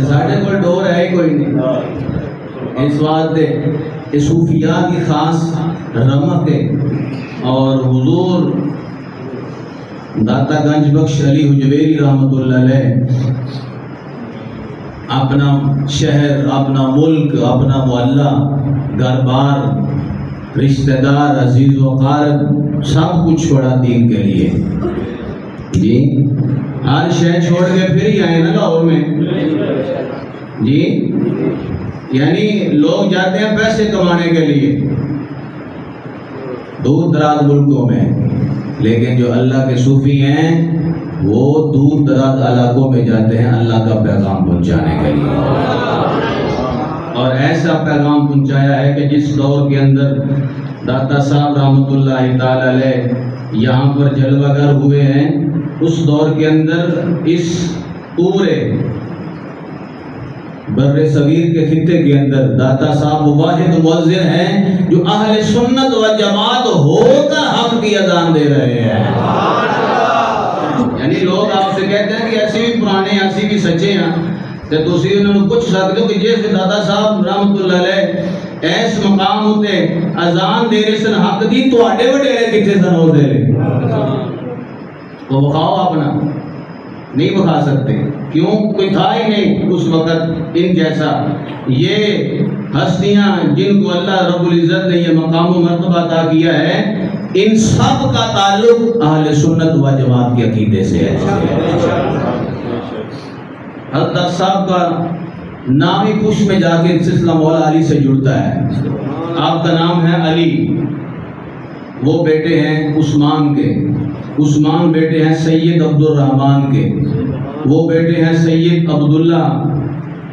ساڑھے کوئی ڈور ہے کوئی نہیں اس واسطے یہ صوفیاء کی خاص رمق ہے اور حضور داتا گنج بخش علی حجویری رحمت اللہ علیہ اپنا شہر اپنا ملک اپنا محلہ گھر بار رشتہ دار عزیز و اقارب سب کچھ چھوڑا دین کے لیے جی ہر شہر چھوڑ کے پھر ہی آئے نا لاہور میں جی یعنی لوگ جاتے ہیں پیسے کمانے کے لیے دور دراز ملکوں میں لیکن جو اللہ کے صوفی ہیں وہ دور دراز علاقوں میں جاتے ہیں اللہ کا پیغام پہنچانے کے لیے اور ایسا پیغام پہنچایا ہے کہ جس دور کے اندر داتا صاحب رحمت اللہ تعالی علیہ یہاں پر جلوہ گر ہوئے ہیں اس دور کے اندر اس پورے بر صغیر کے خطے کے اندر داتا صاحب واحد مؤذن ہیں جو اہل سنت و جماعت ہو کر حق کی اذان دے رہے ہیں یعنی لوگ آپ سے کہتے ہیں کہ ایسے بھی پرانے ایسے بھی سچے ہیں کہ تسی انہوں نے کچھ سکتے ہو کہ جیسے داتا صاحب رحمت اللہ علیہ ایس مقام ہوتے اذان دے رہے سن حق دی تو اڈے وڈیرے کتنے سن ہو دے رہے وہ بخاؤ اپنا نہیں بخا سکتے کیوں کوئی تھا ہی نہیں اس وقت ان جیسا یہ ہستیاں جن کو اللہ رب العزت نے یہ مقام و مرتبہ عطا کیا ہے ان سب کا تعلق اہل سنت و جماعت کے عقیدے سے ہے حضرت صاحب کا نام ہی پوش میں جا کے سلسلہ مولا علی سے جڑتا ہے آپ کا نام ہے علی وہ بیٹے ہیں عثمان کے عثمان بیٹے ہیں سید عبد الرحمن کے وہ بیٹے ہیں سید عبداللہ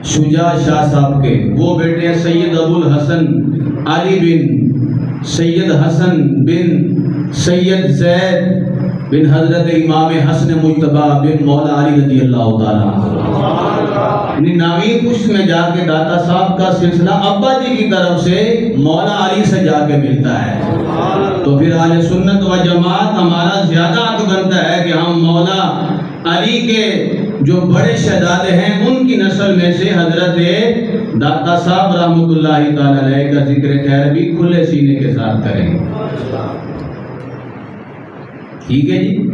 شجاع شاہ صاحب کے وہ بیٹے ہیں سید ابو الحسن علی بن سید حسن بن سید زید بن حضرت امام حسن مجتبی بن مولا علی رضی اللہ تعالیٰ نامی پشت میں جا کے داتا صاحب کا سلسلہ ابا جی کی طرف سے مولا علی سے جا کے ملتا ہے تو پھر اہل سنت و جماعت ہمارا زیادہ حق بنتا ہے کہ ہم مولا علی کے جو بڑے شہزادے ہیں ان کی نسل میں سے حضرت داتا صاحب رحمۃ اللہ تعالی علیہ کا ذکر خیر بھی کھلے سینے کے ساتھ کریں گے. ٹھیک ہے جی،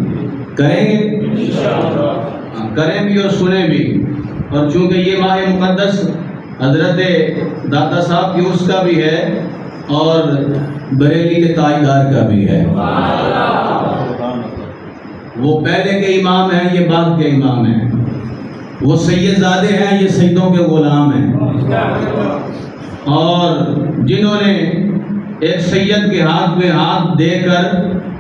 کریں گے، کریں بھی اور سنیں بھی. اور چونکہ یہ ماہ مقدس حضرت داتا صاحب کی اس کا بھی ہے اور بریلی کے تاجدار کا بھی ہے. وہ پہلے کے امام ہیں، یہ بعد کے امام ہیں. وہ سید زادے ہیں، یہ سیدوں کے غلام ہیں. اور جنہوں نے ایک سید کے ہاتھ میں ہاتھ دے کر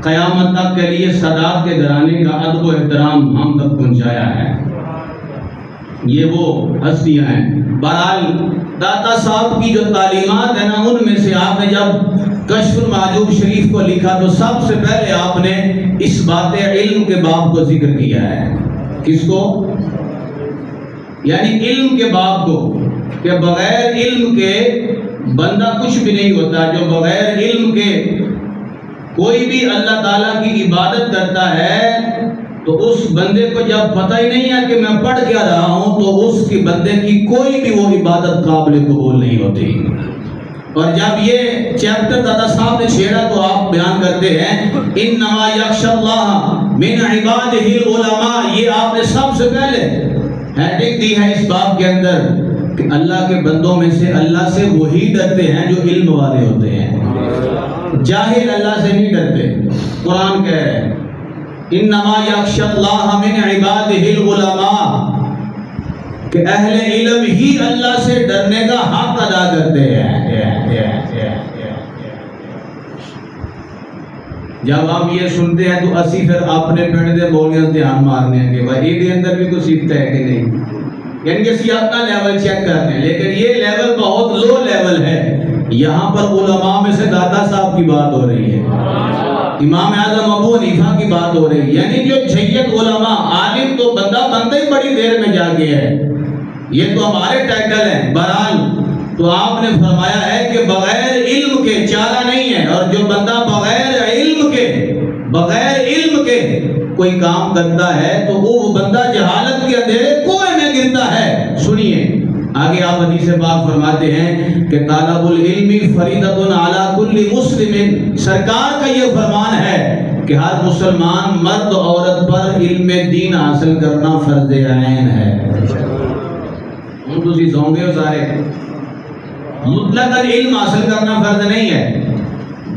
قیامت تک کے لیے سادات کے گھرانے کا ادب و احترام ہم تک پہنچایا ہے، یہ وہ ہستیاں ہیں. بہرحال داتا صاحب کی جو تعلیمات ہیں نا، ان میں سے آپ نے جب کشف المحجوب شریف کو لکھا تو سب سے پہلے آپ نے اس بات علم کے باب کو ذکر کیا ہے. کس کو؟ یعنی علم کے باب کو، کہ بغیر علم کے بندہ کچھ بھی نہیں ہوتا. جو بغیر علم کے کوئی بھی اللہ تعالیٰ کی عبادت کرتا ہے تو اس بندے کو جب پتہ ہی نہیں ہے کہ میں پڑھ کیا رہا ہوں تو اس کی بندے کی کوئی بھی وہ عبادت قابل قبول نہیں ہوتی. اور جب یہ چیپٹر دادا صاحب نے چھیڑا تو آپ بیان کرتے ہیں انما یخشی اللہ من عبادہ العلماء. یہ آپ نے سب سے پہلے ہیڈنگ دی ہے اس باب کے اندر کہ اللہ کے بندوں میں سے اللہ سے وہی ڈرتے ہیں جو علم والے ہوتے ہیں. جاہل اللہ سے نہیں ڈرتے. قرآن کہہ رہے ہیں انما یخشی اللہ من عبادہ العلماء، کہ اہل علم ہی اللہ سے ڈرنے کا حق ادا کرتے ہیں. جب ہم یہ سنتے ہیں تو اسی پھر اپنے پنڈ دے بولیاں دھیان مارنے ہیں کہ بھائی یہ اندر بھی کوئی صفت ہے کہ نہیں، یعنی کہ اسی اپنا لیول چیک کرتے ہیں. لیکن یہ لیول بہت لو لیول ہے. یہاں پر علماء میں سے داتا صاحب کی بات ہو رہی ہے، امام اعظم ابو حنیفہ کی بات ہو رہی ہے. یعنی جو جید علماء، عالم تو بندہ ہی بڑی دیر میں جا کے ہے، یہ تو ہمارے ٹائٹل ہیں. بہرحال تو آپ نے فرمایا ہے کہ بغیر علم کے چارہ نہیں ہے. اور جو بندہ بغیر علم کے کوئی کام کرتا ہے تو وہ بندہ جہالت کے اندھیرے کنویں میں گرتا ہے. سنیے آگے آپ حدیث پاک فرماتے ہیں کہ طالب العلم فریضۃ علی کل مسلم. سرکار کا یہ فرمان ہے کہ ہر مسلمان مرد عورت پر علم دین حاصل کرنا فرض عین ہے. ہم تو اسی سونگے ہو سارے. مطلق علم حاصل کرنا فرض نہیں ہے.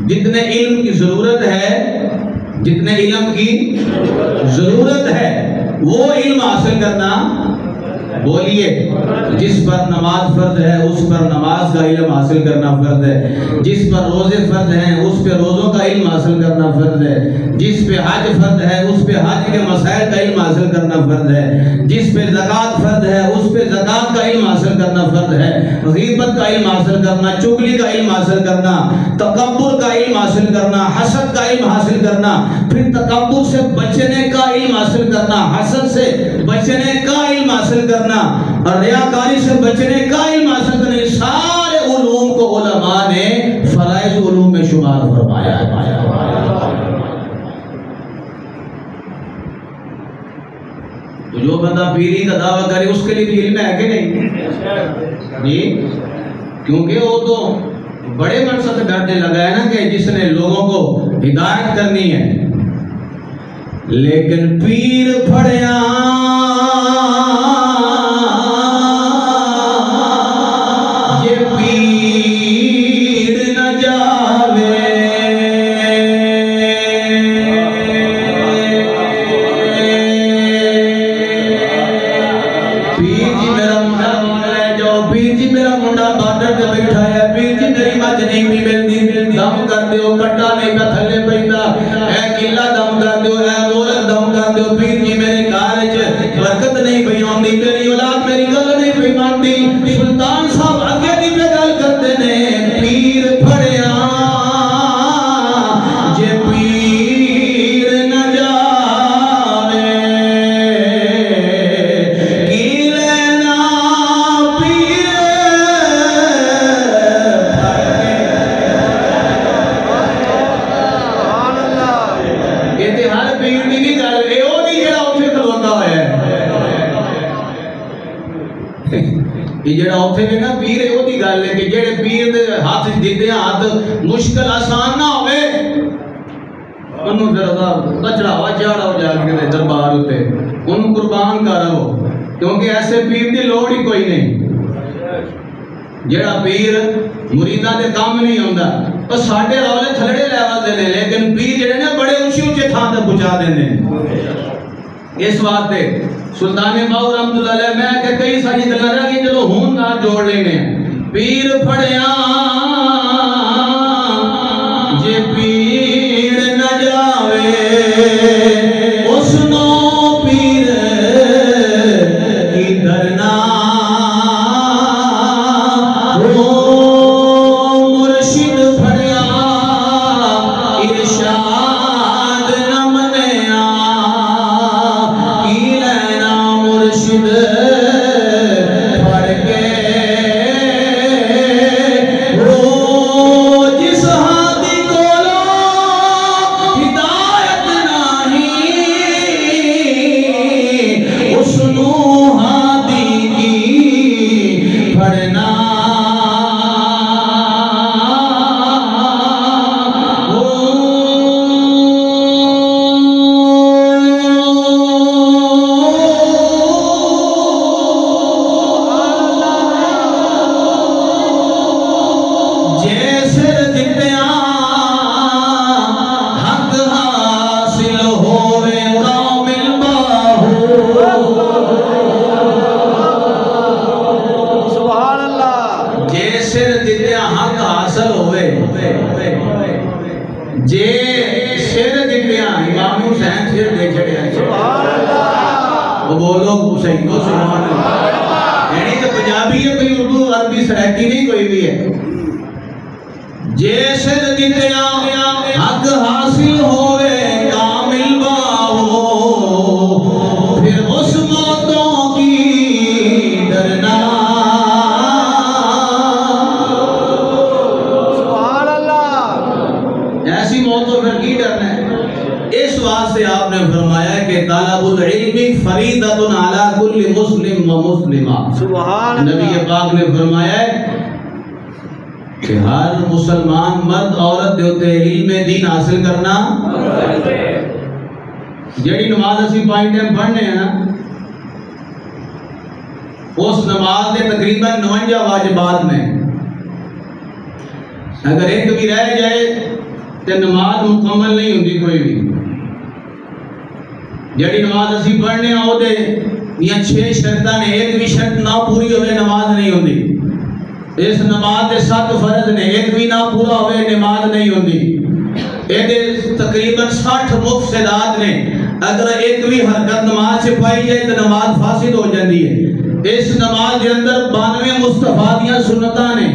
جتنے علم کی ضرورت ہے، جتنے علم کی ضرورت ہے وہ علم حاصل کرنا. بولیے جس پر نماز فرض ہے اس پر نماز کا علم حاصل کرنا فرض ہے. جس پر روزے فرض ہیں اس پہ روزوں کا علم حاصل کرنا فرض ہے. جس پہ حج فرض ہے اس پہ حج کے مسائل کا علم حاصل کرنا فرض ہے. جس پہ زکوٰۃ فرض ہے اس پہ زکوٰۃ کا علم حاصل کرنا فرض ہے. غیبت کا علم حاصل کرنا، چغلی کا علم حاصل کرنا، تکبر کا علم حاصل کرنا، حسد کا علم حاصل کرنا، پھر تکبر سے بچنے کا علم حاصل کرنا، حسد سے بچنے کا علم حاصل کرنا اور ریاکاری سے بچنے کا علم حاصل کرنا. سارے علوم کو علماء نے فرائض علوم میں شمار فرمایا ہے. تو جو بندہ پیری کا دعویٰ کرے اس کے لیے بھی علم ہے کہ نہیں جی؟ کیونکہ وہ تو بڑے منصب سے ڈرنے لگا ہے نا کہ جس نے لوگوں کو ہدایت کرنی ہے. لیکن پیر پھڑیا اوکھے نے نا پیر وہ دی گل ہے کہ جڑے پیر دے ہاتھ دیتے ہیں ہاتھ مشکل آسان نہ ہوئے انہوں ذرا چڑھاوا چاڑھاؤ جا کے دربار ہوتے انہوں قربان کرو کیونکہ ایسے پیر دی لوڑ ہی کوئی نہیں جڑا پیر مریداں دے کام نہیں ہوندا اور ساڈے رولے تھلڑے لیول دے نے لیکن پیر جڑے نے بڑے اونچی اونچے تھاں تے پہنچا دیندے نے اس واسطے سلطان باہو رحمۃ اللہ علیہ میں کہ کئی ساری گلاں رہ گئی چلو ہن نہ جوڑ لینے پیر پھڑیاں جے پیر نہ جاوے اس نو پیر کی درنا مرشد پھڑیا ارشاد نہ منیا کی لینا مرشد پھڑ کے جس ہاتھی کولو ہدایت نہیں اس نو ہاتھی کی پھڑنا جے سر دکھیا امام حسین سر دے چھڑیا سبحان اللہ وہ بولو حسین کو سبحان اللہ یعنی کہ پنجابی ہے کوئی اردو عربی سرائکی نہیں کوئی بھی ہے جے سر دکھیا حق حاصل ہوئے کامل باہو پھر اس موتوں کی ڈرنا ایسی موتوں پھر کی ڈرنا ہے اس واسطے آپ نے فرمایا کہ طالب العلم فریضۃ علی کل مسلم و مسلمہ سبحان اللہ نبی پاک نے فرمایا ہے کہ ہر مسلمان مرد عورت دیوتے علم دین حاصل کرنا جڑی نماز اسی پانچ ٹائم پڑھنے ہیں نا اس نماز دے تقریباً 49 واجبات میں اگر ایک بھی رہ جائے تو نماز مکمل نہیں ہوندی کوئی بھی جڑی نماز اسی پڑھنے ہیں وہ دے یہ 6 شرطاں نے ایک بھی شرط نہ پوری ہوئے نماز نہیں ہوندی اس نماز دے 7 فرض نے ایک بھی نہ پورا ہوئے نماز نہیں ہوندی یہ تقریباً 60 مفسدات نے اگر ایک بھی حرکت نماز سے پائی جائے تو نماز فاسد ہو جاندی ہے اس نماز کے اندر 92 مصطفیٰ سنتاں نے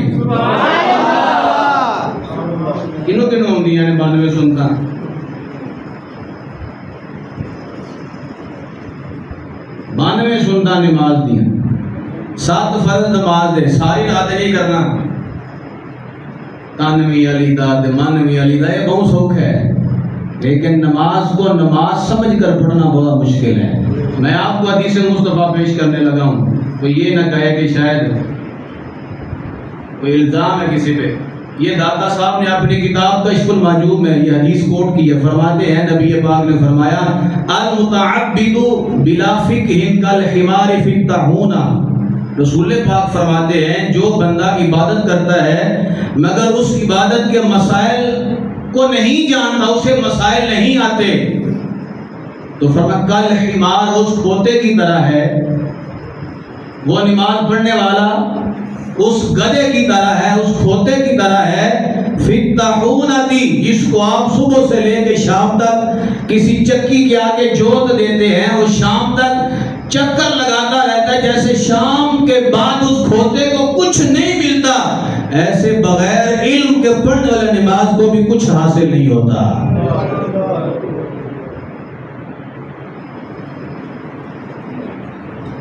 کنوں کنوں ہوں دیاں نے 92 سنتاں 92 سنتاں نماز دیاں 7 فرض نماز دے ساری رات نہیں کرنا تانوی علی دا منوی علی دا یہ بہت سوکھ ہے لیکن نماز کو نماز سمجھ کر پڑھنا بہت مشکل ہے میں آپ کو حدیث مصطفیٰ پیش کرنے لگا ہوں تو یہ نہ کہے کہ شاید کوئی الزام ہے کسی پہ یہ داتا صاحب نے اپنی کتاب کشف المحجوب میں یہ حدیث کوٹ کی ہے فرماتے ہیں نبی پاک نے فرمایا المتعبد بلا فقہ کالحمار فی الطاحون رسول پاک فرماتے ہیں جو بندہ عبادت کرتا ہے مگر اس عبادت کے مسائل کو نہیں جانتا اسے مسائل نہیں آتے تو فرمایا کالحمار اس کھوتے کی طرح ہے وہ نماز پڑھنے والا اس گدے کی طرح ہے اس کھوتے کی طرح ہے فی الطاحونۃ جس کو آپ صبح سے لے کے شام تک کسی چکی کے آگے جوت دیتے ہیں وہ شام تک چکر لگاتا رہتا ہے جیسے شام کے بعد اس کھوتے کو کچھ نہیں ملتا ایسے بغیر علم کے پڑھنے والے نماز کو بھی کچھ حاصل نہیں ہوتا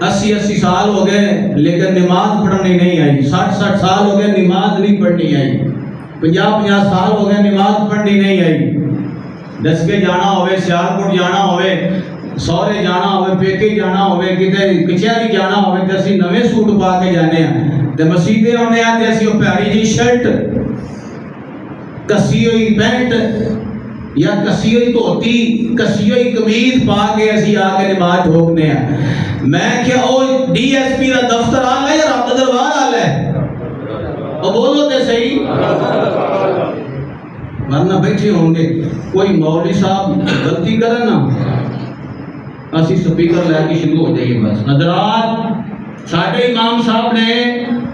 80 سال ہو گئے لیکن نماز پڑھنی نہیں آئی 60 سال ہو گئے نماز نہیں پڑھنی آئی 50 سال ہو گئے نماز پڑھنی نہیں آئی دس کے جانا ہوئے سیالکوٹ جانا ہوئے سورے جانا ہوئے پیکے جانا ہوئے کتے کچہری جانا ہوئے تے اسی نویں سوٹ پا کے جانے ہیں تے مسیدے ہونے آتے اسی وہ پیاری جی شرٹ کسی ہوئی پینٹ یا کسی ہوئی دھوتی کسی ہوئی قمیض پا کے اسی آ کے نماز ٹھوکنے ہیں میں کیا او ڈی ایس پی کا دفتر آل ہے یا رب دا دربار آل ہے او بولو تے صحیح ورنہ بیٹھے ہوں گے کوئی مولوی صاحب غلطی کرن نا اسی سپیکر لے کے شروع ہو جائیے بس حضرات ساڈے امام صاحب نے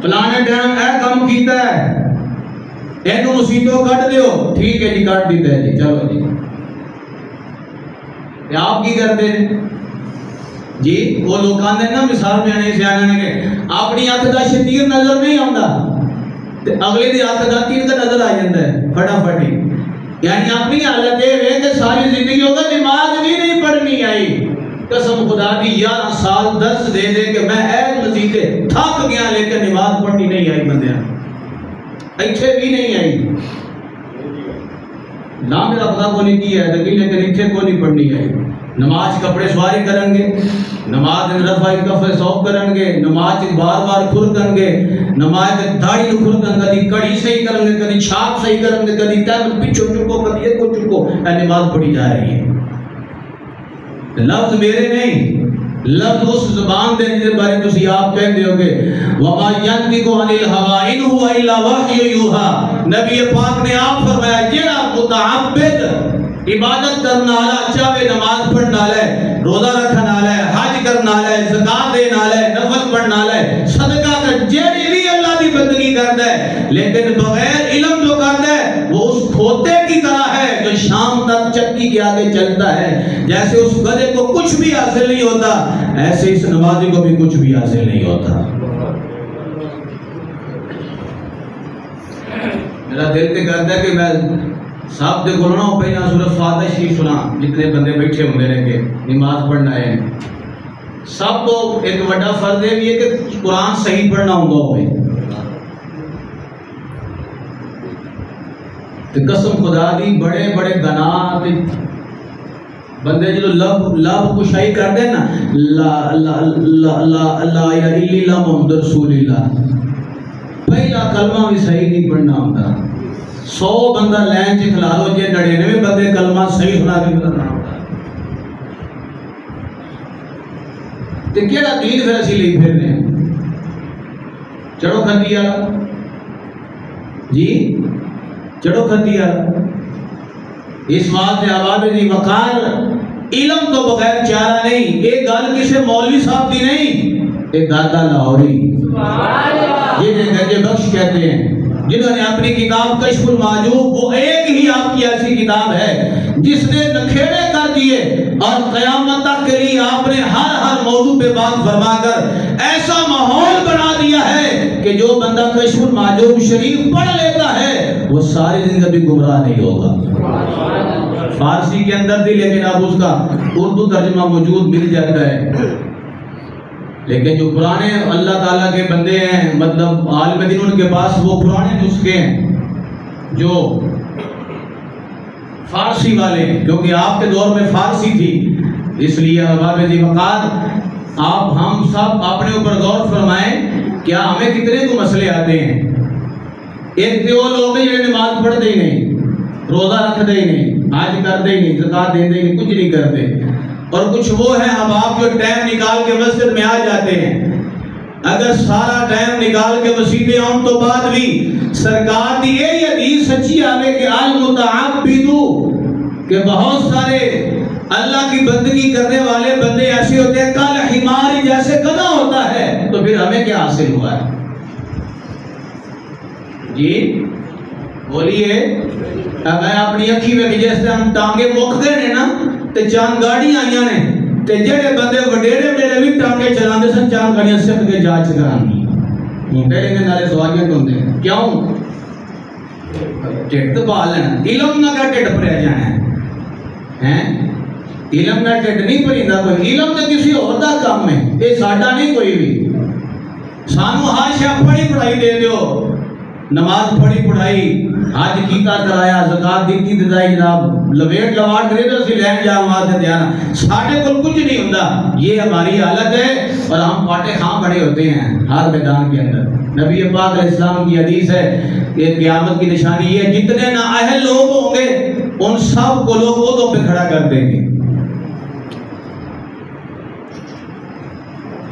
فلانے ٹائم اے کام کیتا ہے اینو مسیتوں کٹ دیو ٹھیک ہے جی کٹ دیتا ہے جی چلو جی آپ کی کرتے ہیں جی وہ لوگ آندے نا مثال میں آنے سے آنے کے اپنی آنکھ دا شتیر نظر نہیں آندا اگلے دی آنکھ دا تیر کا نظر آ جاتا ہے پھٹافٹی یعنی اپنی حالت ہے کہ ساری زندگی ہوگا نماز بھی نہیں پڑھنی آئی قسم خدا دی 11 سال درس دے دے کہ میں اے مزیدے تھک گیا لیکن نماز پڑھنی نہیں آئی بندیاں ایتھے بھی نہیں آئی نہ میرا پتہ کو نہیں کیا ہے لیکن ایتھے کو نہیں پڑھنی آئی نماز کپڑے سواری کرن گے نماز رفع کف صوب کرن گے نماز بار بار کھر کرن گے نماز داڑھی کھر کرن کدی کڑی صحیح کرن گے کدی چھاپ صحیح کرن گے کدی تن پیچھے چکو کدی ایک کو چکو اے نماز پڑھی جا رہی ہے لفظ میرے نہیں لفظ اس زبان دے جس بارے تسی آپ کہہ دیو گے وما ينطق عن الهوى ان هو الا وحی یوحى نبی پاک نے آپ فرمایا جڑا متعبد عبادت کرنا والا چاہے نماز پڑھنا والا ہے روزہ رکھنا والا ہے حج کرنا والا ہے زکات دینا والا ہے نفل پڑھنا والا ہے صدقہ کر جیڑی بھی اللہ کی بندگی کرتا ہے لیکن بغیر علم جو کرتا ہے وہ اس کھوتے کی طرح ہے جو شام تک چکی کے آگے چلتا ہے جیسے اس گدھے کو کچھ بھی حاصل نہیں ہوتا ایسے اس نمازی کو بھی کچھ بھی حاصل نہیں ہوتا میرا دل تے کرتا ہے کہ میں صاحب دے کولوں نہ پہلا سورہ فاتحہ شریف سنا جتنے بندے بیٹھے ہوندے نے کہ نماز پڑھنا ہے سب کو ایک بڑا فرض ہے یہ کہ قرآن صحیح پڑھنا ہوگا تے قسم خدا دی بڑے بڑے گناہ بندے جو لب کشائی کر دے نا لا لا لا لا لا الہ الا اللہ محمد رسول اللہ پہلا کلمہ بھی صحیح نہیں پڑھنا ہوتا 100 بندہ لین چ کھلا لو جے 99 بندے کلمہ صحیح سنا کے پڑھنا ہوتا تے کیڑا دین پھر اسی لئی پھرنے چڑھو کھتی والا جی چڑھو کھتی والا اس بات سے عوام دی وقار علم تو بغیر چارہ نہیں ایک گل کسی مولوی صاحب دی نہیں ایک دادا لاہوری یہ گنج بخش کہتے ہیں جنہوں نے اپنی کتاب کشف المعجوب وہ ایک ہی آپ کی ایسی کتاب ہے جس نے نکھیڑے کر دیے اور قیامت تک کے لیے آپ نے ہر موضوع پہ بات فرما کر ایسا ماحول بنا دیا ہے کہ جو بندہ کشف المعجوب شریف پڑھ لیتا ہے وہ ساری زندگی گمراہ نہیں ہوگا فارسی کے اندر تھی لیکن اب اس کا اردو ترجمہ موجود مل جاتا ہے لیکن جو پرانے اللہ تعالیٰ کے بندے ہیں مطلب عالم دین ان کے پاس وہ پرانے نسخے ہیں جو فارسی والے کیونکہ آپ کے دور میں فارسی تھی اس لیے باب ذی وقار آپ ہم سب اپنے اوپر غور فرمائیں کیا ہمیں کتنے کو مسئلے آتے ہیں ایک تو وہ لوگ ہیں جو نماز پڑھتے ہی نہیں روزہ رکھتے ہی نہیں حج کرتے ہی نہیں زکات دیتے ہی نہیں کچھ نہیں کرتے اور کچھ وہ ہیں اب آپ جو ٹائم نکال کے مسجد میں آ جاتے ہیں اگر سارا ٹائم نکال کے مسجدیں آن تو بعد بھی سرکار دی یہ حدیث سچی آگے کہ المتعبدو کہ بہت سارے اللہ کی بندگی کرنے والے بندے ایسے ہوتے ہیں کل حمار جیسے گدھا ہوتا ہے تو پھر ہمیں کیا حاصل ہوا ہے جی بولیے میں اپنی اکھی میں جیسے ہم ٹانگے موک دے نے نا تے چاند گاڑیاں آئیاں نے تے جڑے بندے وڈیرے میرے بھی ٹانگے چلاندے سن چاند گاڑیاں سکھ کے جانچ کرانی موٹے لیں نالے سواریاں ہوندے کیوں ٹھڈ پا لینا علم نہ کر ٹھڈ پریا جانا ہے علم نہ ٹھڈ نہیں پریندا کوئی علم تے کسی اور دا کام ہے اے ساڈا نہیں کوئی بھی سانو ہر شے پڑھی پڑھائی دے دیو نماز پڑھی پڑھائی حج کیتا کرایا زکات دیتی دلائی جناب لویٹ لواٹ کرے تو اسی لین جا واسطے دیانا ساڈے کول کچھ نہیں ہوندا یہ ہماری حالت ہے اور ہم پاٹے خاں بڑے ہوتے ہیں ہر میدان کے اندر نبی پاک علیہ السلام کی حدیث ہے کہ قیامت کی نشانی یہ ہے جتنے نااہل لوگ ہوں گے ان سب کو لوگ عہدوں پہ کھڑا کر دیں گے.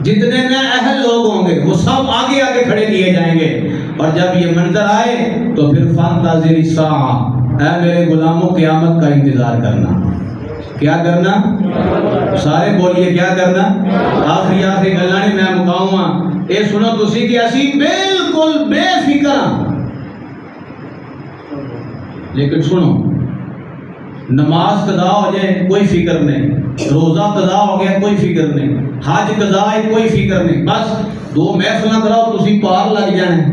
جتنے نااہل لوگ ہوں گے وہ سب آگے آگے کھڑے کیے جائیں گے. اور جب یہ منظر آئے تو پھر فانتظر الساعہ، اے میرے غلاموں قیامت کا انتظار کرنا. کیا کرنا؟ سارے بولیے کیا کرنا؟ آخری گلاں نہیں میں مکاؤں گا. اے سنو تسی کہ اسی بالکل بے فکر ہاں، لیکن سنو نماز قضا ہو جائے کوئی فکر نہیں، روزہ قضا ہو گیا کوئی فکر نہیں، حج قضا ہے کوئی فکر نہیں، بس 2 محفل کراؤ تسی پار لگ جانے.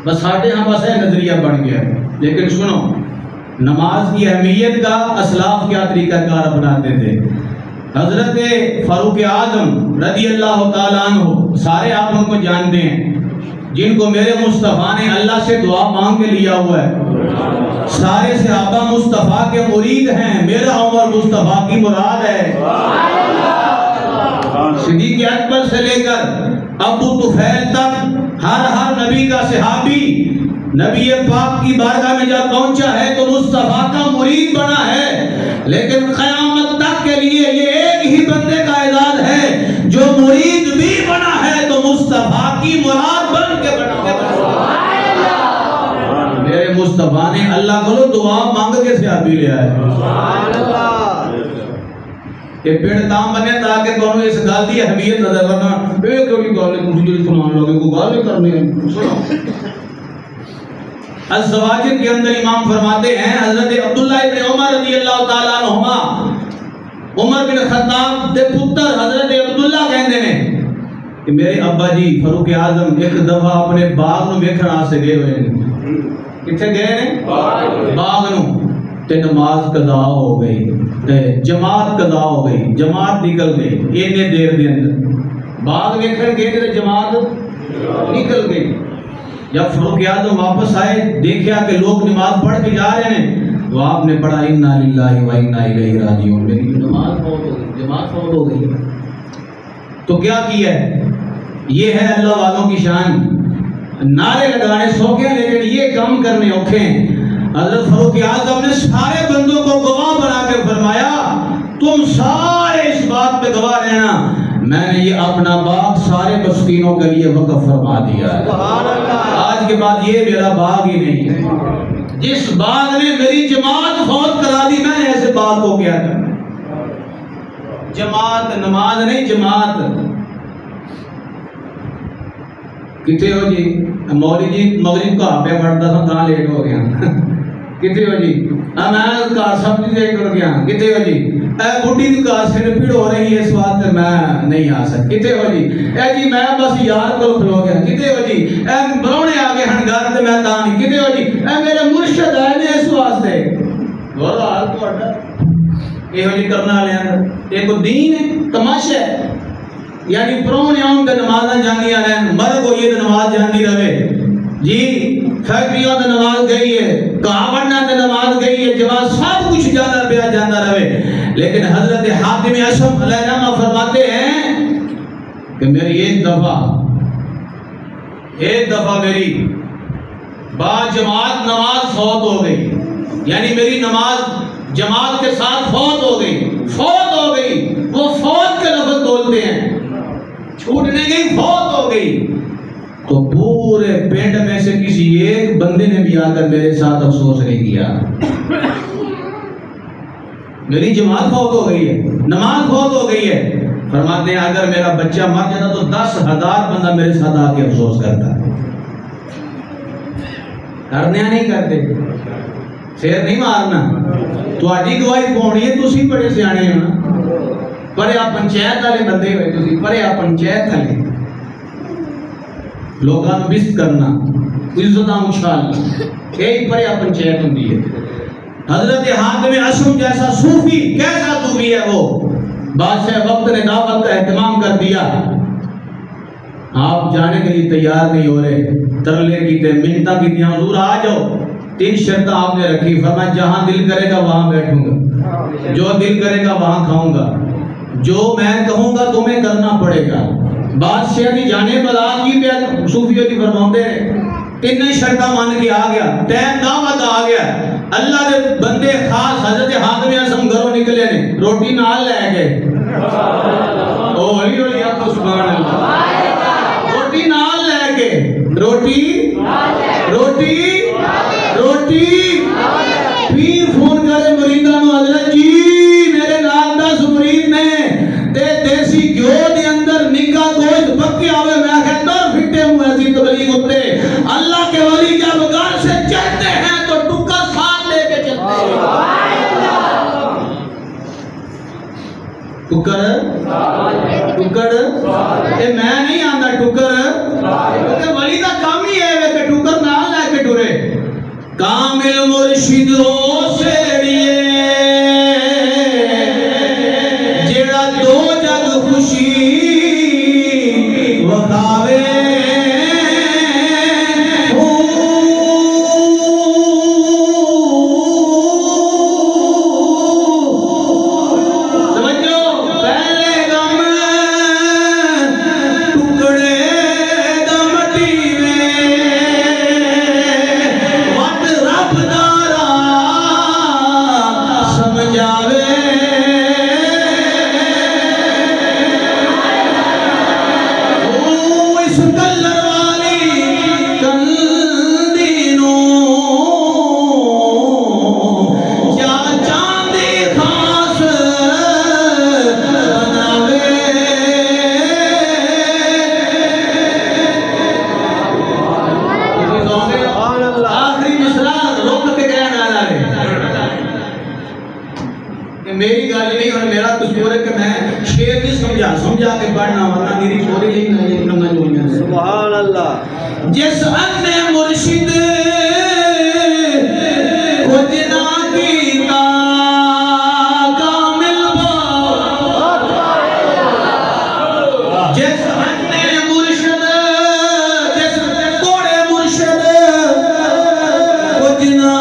بس ساڈے ہاں بس ہے نظریہ بن گیا. لیکن سنو نماز کی اہمیت کا اسلاف کیا طریقہ کار اپناتے تھے. حضرت فاروق اعظم رضی اللہ تعالیٰ عنہ سارے آپ ان کو جانتے ہیں، جن کو میرے مصطفیٰ نے اللہ سے دعا مانگ کے لیا ہوا ہے. سارے صحابہ مصطفیٰ کے مرید ہیں، میرا عمر مصطفیٰ کی مراد ہے. صدیق اکبر سے لے کر ابو طفیل تک ہر نبی کا صحابی نبی پاک کی بارگاہ میں جب پہنچا ہے تو مصطفیٰ کا مرید بنا ہے. لیکن قیامت تک کے لیے یہ ایک ہی بندے کا اعزاز ہے جو مرید بھی بنا ہے تو مصطفیٰ کی مراد بن کے بنا ہے. میرے مصطفیٰ نے اللہ کو دعا مانگ کے صحابی لیا ہے. یہ پیڑ تام بنے تاکہ تمہیں اس گل کی اہمیت نظر کرنا. اے کوئی گل تسی سنان لگے کو گل کرنی ہے. سنو الزواجر کے اندر امام فرماتے ہیں حضرت عبداللہ ابن عمر رضی اللہ تعالیٰ عنہما عمر بن خطاب دے پتر حضرت عبداللہ کہندے نے کہ میرے ابا جی فاروق اعظم ایک دفعہ اپنے باغ نو ویکھن واسطے گئے ہوئے ہیں. کتھے گئے نے؟ باغ نو. تے نماز قضا ہو گئی تے جماعت قضا ہو گئی، جماعت نکل گئی. اینے دیر دے اندر باغ ویکھن گئے تے جماعت نکل گئی. جب فاروق اعظم واپس آئے دیکھا کہ لوگ نماز پڑھ کے جا رہے ہیں تو آپ نے پڑھا انا للہ و انا الیہ راجعون. میری نماز فوت ہو گئی، جماعت فوت ہو گئی. تو کیا کیا ہے؟ یہ ہے اللہ والوں کی شان. نعرے لگانے سوکھے لیکن یہ کام کرنے اوکھے ہیں. حضرت فاروق اعظم نے سارے بندوں کو گواہ بنا کے فرمایا تم سارے اس بات پہ گواہ رہنا میں نے یہ اپنا باغ سارے مسکینوں کے لیے وقف فرما دیا ہے. آج کے بعد یہ میرا باغ ہی نہیں ہے. جس باغ نے میری جماعت فوت کرا دی میں نے ایسے باغ کو کیا کرنا. جماعت نماز نہیں جماعت. کتنے ہو جی مولوی جی مغرب کا پہ پڑھتا تھا کہاں لیٹ ہو گیا. کتنے ہو جی میں کار سبزی دے کر گیا. کتنے ہو جی اے بڈی کی کار سے پیڑ ہو رہی ہے اس بات میں نہیں آ سکتا. کتنے ہو جی اے جی میں بس یار کو کھلو گیا. کتنے ہو جی اے برونے آگے ہنگار تے میں تاں نہیں. کتنے ہو جی اے میرے مرشد آئے نے اس واسطے. بہت حال تو اڈا یہ ہو جی کرنا لے ایک دین ہے تماشا ہے. یعنی پرونے آؤں تے نمازاں جاندیاں رہن مرگ ہوئی تے نماز جاندی رہے جی. فیکٹریوں تے نماز گئی ہے, کہاوڑنا تے نماز گئی ہے, جواب سب کچھ جانا پیا جانا رہے. لیکن حضرت حاتم اشم علیہ السلام فرماتے ہیں کہ میری ایک دفعہ میری با جماعت نماز فوت ہو گئی. یعنی میری نماز جماعت کے ساتھ فوت ہو گئی. وہ فوت کے لفظ بولتے ہیں, چھوٹنے گئی, فوت ہو گئی. تو پورے پنڈ میں سے کسی ایک بندے نے بھی آ کر میرے ساتھ افسوس نہیں کیا. میری جماعت فوت ہو گئی ہے, نماز فوت ہو گئی ہے. فرماتے ہیں اگر میرا بچہ مر جاتا تو 10,000 بندہ میرے ساتھ آ کے افسوس کرتا. کرنے نہیں کرتے, شیر نہیں مارنا. تہاڈی گواہی پاؤنی ہے, تسی بڑے سیانے ہو نا. پرے آپ پنچایت والے بندے ہوئے تسی, پرے آپ پنچایت والے لوگاں نوں بست کرنا, عزتاں اچھالنا, یہی پرے آپ پنچایت ہوندی ہے. حضرت حاتم اشم جیسا صوفی, کیسا صوفی ہے وہ, بادشاہ وقت نے دعوت کا اہتمام کر دیا. آپ جانے کے لیے تیار نہیں ہو رہے, ترلے کیتے, منتاں کیتیاں, حضور آ جاؤ. 3 شرطیں آپ نے رکھی. فرمایا جہاں دل کرے گا وہاں بیٹھوں گا, جو دل کرے گا وہاں کھاؤں گا, جو میں کہوں گا تمہیں کرنا پڑے گا. بادشاہ کی جانے بلا کی پہ صوفیوں کی فرماتے ہیں تین شرطہ مان کے آ گیا ٹائم دعوت آ گیا اللہ دے بندے خاص حضرت حاتم اعظم گھروں نکلے نے روٹی نال لے گئے او ہولی ہولی آپ کو سبحان اللہ روٹی نال لے کے روٹی پیر فون کرے مریداں نو حضرت جی میرے نال 10 مرید نے تے دیسی گھیو دے اندر نکا گوشت پکے آوے میں کہتا پھٹے ہوئے ایسی تبلیغ ہوتے اللہ کے ولی جب گھر سے چلتے ہیں تو ٹکر ساتھ لے کے چلتے ہیں ٹکر اے میں نہیں آندہ ٹکر کیونکہ ولی دا کام ہی ہے کہ ٹکر نہ لے کے ٹورے کامل مرشدوں سے جیڑا دو جگ خوشی وکھاوے میری گالی نہیں اور میرا تصور ہے کہ میں شعر بھی سمجھا کے پڑھنا ورنہ میری چوری نہیں سبحان اللہ جس ان مرشد کچھ نہ کیتا کامل جس ان مرشد جس کوڑے مرشد کچھ نہ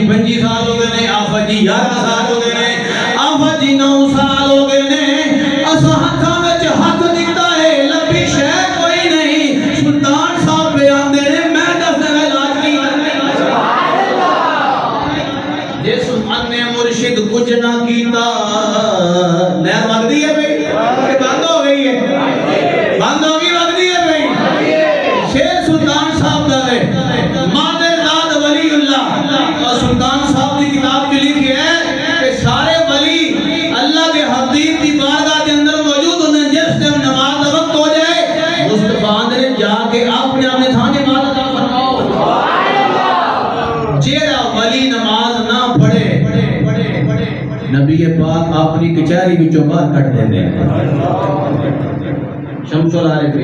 پنجی سال ہو گئے نے آفت جی 11 سال ہو گئے نے آفت جی 9 سال ہو گئے نے اسا ہتھاں وچ ہاتھ دتا ہے لبی شے کوئی نہیں سلطان صاحب بیان دے نے میں دس علاج کی سبحان اللہ جس ان نے مرشد کچھ نہ کیتا لہر وگدی ہے بھئی کہ بند ہو گئی ہے بند ہو گئی وگدی ہے بھئی شیر سلطان صاحب دا ہے مادر داد ولی اللہ سلطان صاحب کی کتاب کی لکھی ہے کہ سارے ولی اللہ کے حبیب کی بارگاہ کے اندر موجود ہونے جس سے نماز وقت ہو جائے مصطفیٰ نے جا کے اپنے تھا نماز ادا فرماؤ جیڑا ولی نماز نہ پڑھے نبی پاک اپنی کچہری وچوں باہر کٹ دیندے ہیں شمس العارف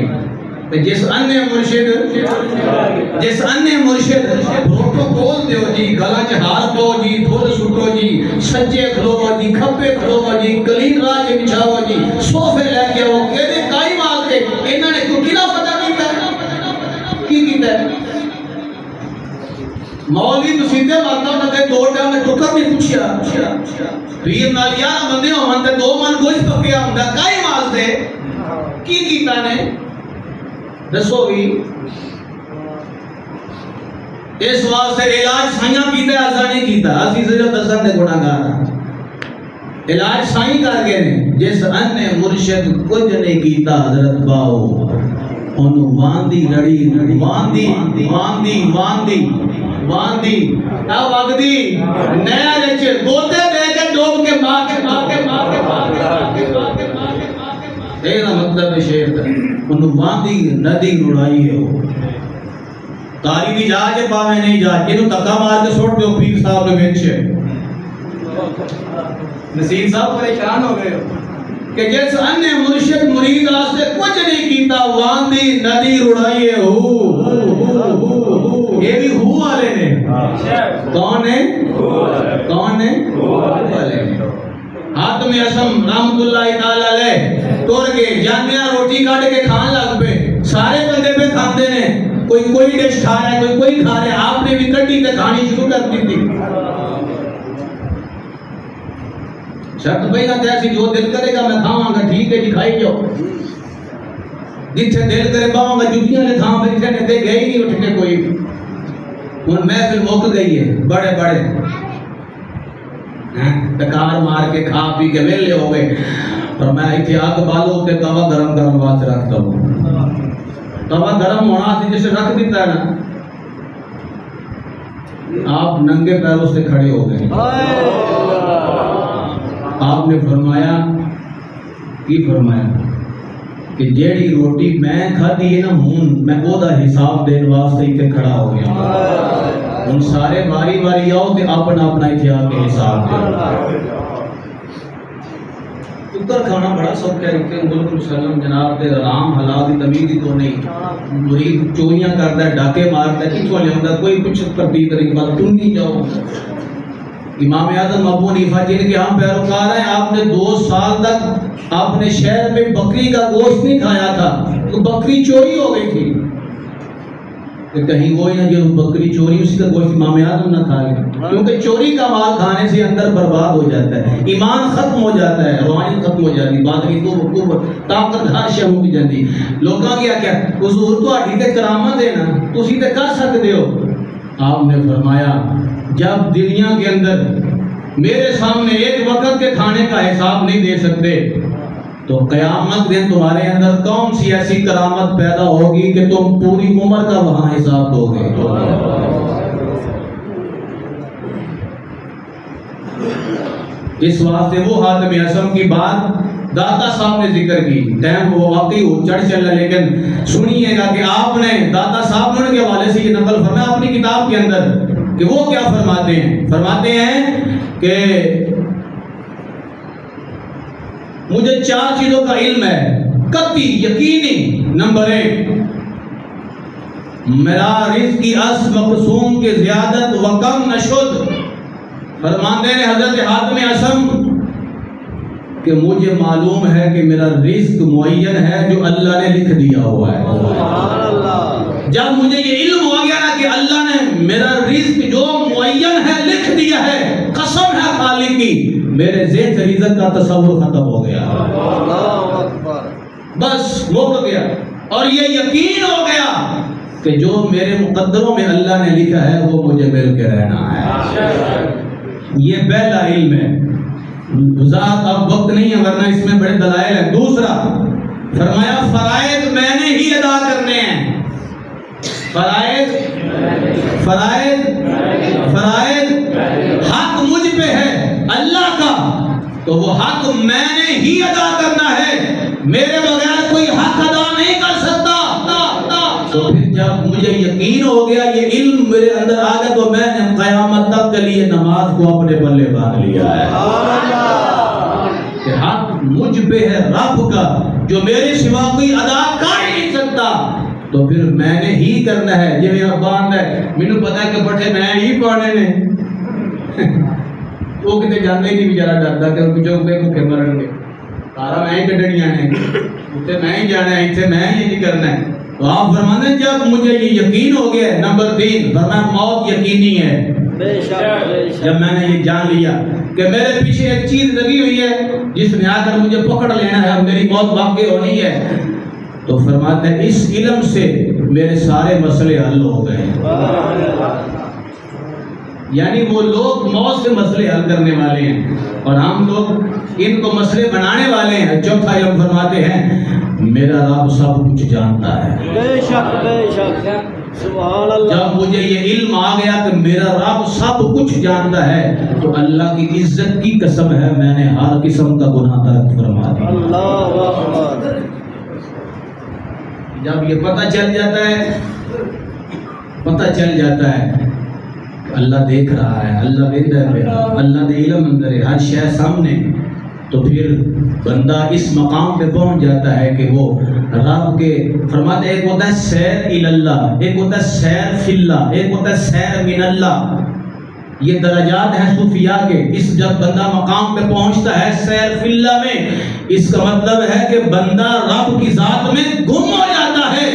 جس ان مرشد پروٹوکول دیو جی گلا چہار دو جی دھول سٹو جی سجے کھلو جی کھپے کھلو جی کلین راج بچھاو جی صوفے لے کے وہ کہتے کائی مال کے انہوں نے کوئی کلا پتہ کیتا ہے کی کیتا ہے مولوی تو سیدھے مارتا نہ کہ 2 ٹائم میں ٹکر نہیں پوچھیا پیر نالیاں بندے ہون تے 2 من گوشت پکیا ہوندا کائی مال تے کی کیتا نے دسو بھی اس واسطے علاج سائیاں کیتا ہے ایسا نہیں کیتا اسی سے جو دسن دے گناہگار علاج سائیں کر گئے نے جس ان نے مرشد کچھ نہیں کیتا حضرت باؤ انہوں واندی رڑی واندی اب اگدی نیا رچے گوتے دے کے ڈوب کے ماں کے اینا مطلب شیر تھا انہوں واندی ندی نڑائی ہے ہو تاری بھی جا جے پاوے نہیں جا انہوں تکا مار کے سوٹ دے پیر صاحب نے بیچے نصیر صاحب پریشان ہو گئے کہ جیسے انہیں مرشد مرید آسے کچھ نہیں کیتا واندی ندی رڑائی ہے ہو یہ بھی ہو والے نے کون ہے حاتم اعظم رحمت اللہ تعالیٰ علیہ توڑ کے جانیاں روٹی کاٹ کے کھان لگ پہ سارے بندے پہ کھاندے نے کوئی ڈش کھا رہا ہے، کوئی کھا رہا ہے، آپ نے بھی کٹی تے کھانی شروع کر دی تھی۔ شرط پہ نہ ایسی جو دل کرے گا میں کھاواں گا، ٹھیک ہے جی کھائی جاؤ، جتھے دل کرے باواں گا جتیاں نے تھاں بیٹھے نے تے گئے نہیں اٹھ کے کوئی۔ ہن محفل مک گئی ہے، بڑے ٹکار مار کے کھا پی کے ویلے ہو گئے، اور میں ایتھے آگ بالو تے توا گرم کرن واسطے رکھتا ہوں۔ توا گرم ہونا سی جسے رکھ دیتا ہے نا، آپ ننگے پیروں سے کھڑے ہو گئے۔ آپ نے فرمایا کی فرمایا کہ جیڑی روٹی میں کھادی ہے نا ہوں میں او دا حساب دین واسطے ایتھے کھڑا ہو گیا، ہن سارے باری باری آؤ تے اپنا اپنا ایتھے آ کے حساب دے۔ ادھر کھانا بڑا سوکھا ہے کہ بالکل سلم جناب دے رام حلال دی تمیز ہی تو نہیں، مرید چوریاں کرتا ہے، ڈاکے مارتا ہے، کتھوں لیاوندا کوئی کچھ ترتیب طریقہ تم نہیں جاؤ۔ امام اعظم ابو حنیفہ جن کے ہم پیروکار ہیں، آپ نے 2 سال تک آپ نے شہر میں بکری کا گوشت نہیں کھایا تھا، تو بکری چوری ہو گئی تھی کہ کہیں وہ نہ جو بکری چوری اسی کا گوشت امام اعظم نہ کھا لے، کیونکہ چوری کا مال کھانے سے اندر برباد ہو جاتا ہے، ایمان ختم ہو جاتا ہے، روحانیت ختم ہو جاتی، باطنی تو طاقت ہر شے ہو جاتی۔ لوگاں کیا حضور تہاڈی تے کرامت ہے نا، تسی تے کر سکدے ہو۔ آپ نے فرمایا جب دنیا کے اندر میرے سامنے ایک وقت کے کھانے کا حساب نہیں دے سکتے تو قیامت دن تمہارے اندر کون سی ایسی کرامت پیدا ہوگی کہ تم پوری عمر کا وہاں حساب دو گے۔ اس واسطے وہ حاتم اعصم کی بات داتا صاحب نے ذکر کی، ٹائم وہ واقعی چڑھ چل رہا، لیکن سنیے گا کہ آپ نے داتا صاحب نے ان کے حوالے سے یہ نقل فرمایا اپنی کتاب کے اندر کہ وہ کیا فرماتے ہیں، فرماتے ہیں کہ مجھے 4 چیزوں کا علم ہے، قطعی یقینی۔ نمبر 1 میرا رزق اس مقسوم کے زیادت و کم نشد۔ فرماتے ہیں حضرت حاتم اعصم کہ مجھے معلوم ہے کہ میرا رزق معین ہے جو اللہ نے لکھ دیا ہوا ہے۔ جب مجھے یہ علم ہو گیا نا کہ اللہ نے میرا رزق جو معین ہے لکھ دیا ہے، قسم ہے خالق کی، میرے ذہن سے رزق کا تصور ختم ہو گیا، بس مک گیا، اور یہ یقین ہو گیا کہ جو میرے مقدروں میں اللہ نے لکھا ہے وہ مجھے مل کے رہنا ہے۔ یہ پہلا علم ہے۔ ذات اب وقت نہیں ہے ورنہ اس میں بڑے دلائل ہیں۔ دوسرا فرمایا فرائض میں نے ہی ادا کرنے ہیں، فرائض حق مجھ پہ ہے اللہ کا، تو وہ حق میں نے ہی ادا کرنا ہے، میرے بغیر کوئی حق ادا نہیں کر سکتا۔ تو پھر جب مجھے یقین ہو گیا، یہ علم میرے اندر آ گیا، تو میں نے قیامت تک کے لیے نماز کو اپنے بلے باندھ لیا ہے کہ حق مجھ پہ ہے رب کا، جو میرے سوا کوئی ادا کر ہی نہیں سکتا، تو پھر میں نے ہی کرنا ہے۔ جی میرا باندھ ہے، مینوں پتا ہے کہ پٹھے میں ہی پانے نے، وہ کتے جانے ہی نہیں بیچارہ ڈرتا کہ جو بھوکے مرن گے، سارا میں ہی کڈنیاں نے، اتنے میں ہی جانا ہے، اتنے میں ہی نہیں کرنا ہے۔ تو آپ فرماتے ہیں جب مجھے یہ یقین ہو گیا۔ نمبر 3 فرمایا موت یقینی ہے۔ جب میں نے یہ جان لیا کہ میرے پیچھے ایک چیز لگی ہوئی ہے جس نے آ کر مجھے پکڑ لینا ہے اور میری موت واقع ہونی ہے، تو فرماتے ہیں اس علم سے میرے سارے مسئلے حل ہو گئے۔ یعنی وہ لوگ موت سے مسئلے حل کرنے والے ہیں اور ہم لوگ ان کو مسئلے بنانے والے ہیں۔ چوتھا علم فرماتے ہیں میرا رب سب کچھ جانتا ہے۔ بے شک بے شک، سبحان اللہ۔ جب مجھے یہ علم آ گیا کہ میرا رب سب کچھ جانتا ہے تو اللہ کی عزت کی قسم ہے میں نے ہر قسم کا گناہ ترک فرما دیا۔ اللہ اکبر۔ جب یہ پتہ چل جاتا ہے اللہ دیکھ رہا ہے، اللہ ویندا ہے، اللہ دے علم اندر ہے، ہر شے سامنے، تو پھر بندہ اس مقام پہ پہنچ جاتا ہے کہ وہ رب کے فرماتے ایک ہوتا ہے سیر الی اللہ، ایک ہوتا ہے سیر فی اللہ، ایک ہوتا ہے سیر من اللہ۔ یہ درجات ہیں صوفیاء کے. اس جب بندہ مقام پہ پہنچتا ہے سیر فی اللہ میں، اس کا مطلب ہے کہ بندہ رب کی ذات میں گم ہو جاتا ہے.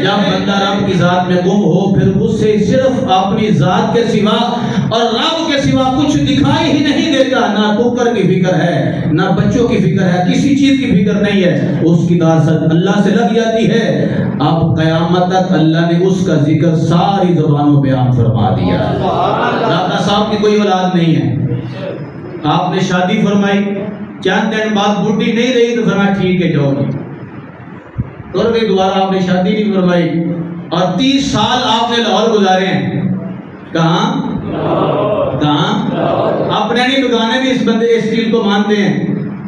جب بندہ رب کی ذات میں گم ہو پھر اس سے صرف اپنی ذات کے سوا اور رب کے سوا کچھ دکھائی ہی نہیں دیتا. نہ ٹکر کی فکر ہے، نہ بچوں کی فکر ہے، کسی چیز کی فکر نہیں ہے. اس کی داست اللہ سے لگ جاتی ہے. اب قیامت تک اللہ نے اس کا ذکر ساری زبانوں بیان فرما دیا. داتا صاحب کی کوئی اولاد نہیں ہے، آپ نے شادی فرمائی، چند دن بعد بڈھی نہیں رہی تو فرمایا ٹھیک ہے جاؤ جی، اور بھی دوبارہ آپ نے شادی نہیں فرمائی. اور 30 سال آپ نے لاہور گزارے ہیں. کہاں؟ اپنے نہیں دکانیں بھی اس بندے اس چیز کو مانتے ہیں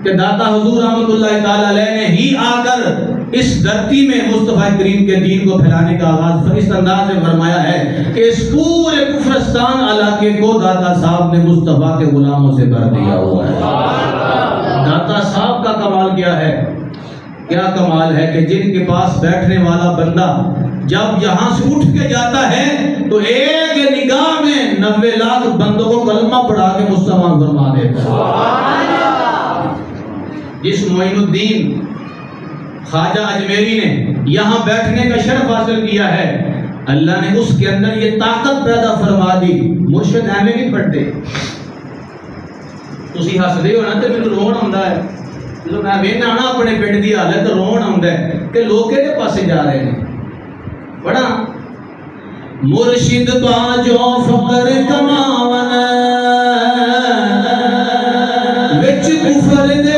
کہ داتا حضور رحمۃ اللہ تعالی علیہ نے ہی آ کر اس دھرتی میں مصطفیٰ کریم کے دین کو پھیلانے کا آغاز اس انداز میں فرمایا ہے کہ اس پورے کفرستان علاقے کو داتا صاحب نے مصطفیٰ کے غلاموں سے بھر دیا ہوا ہے. داتا صاحب کا کمال کیا ہے؟ کیا کمال ہے کہ جن کے پاس بیٹھنے والا بندہ جب یہاں سے اٹھ کے جاتا ہے تو ایک نگاہ میں 90 لاکھ بندوں کو کلمہ پڑھا کے مسلمان فرما دیتا ہے. جس معین الدین خواجہ اجمیری نے یہاں بیٹھنے کا شرف حاصل کیا ہے، اللہ نے اس کے اندر یہ طاقت پیدا فرما دی. مرشد ایویں نہیں پڑھتے، تسی ہسدے ہو نا تے مینوں رون آندا ہے. جدوں میں ویکھنا نا اپنے پنڈ دی حالت رون آندا ہے کہ لوگ کہڑے پاسے جا رہے ہیں. بڑا مرشد باجو فقر کماون وچ کفر دے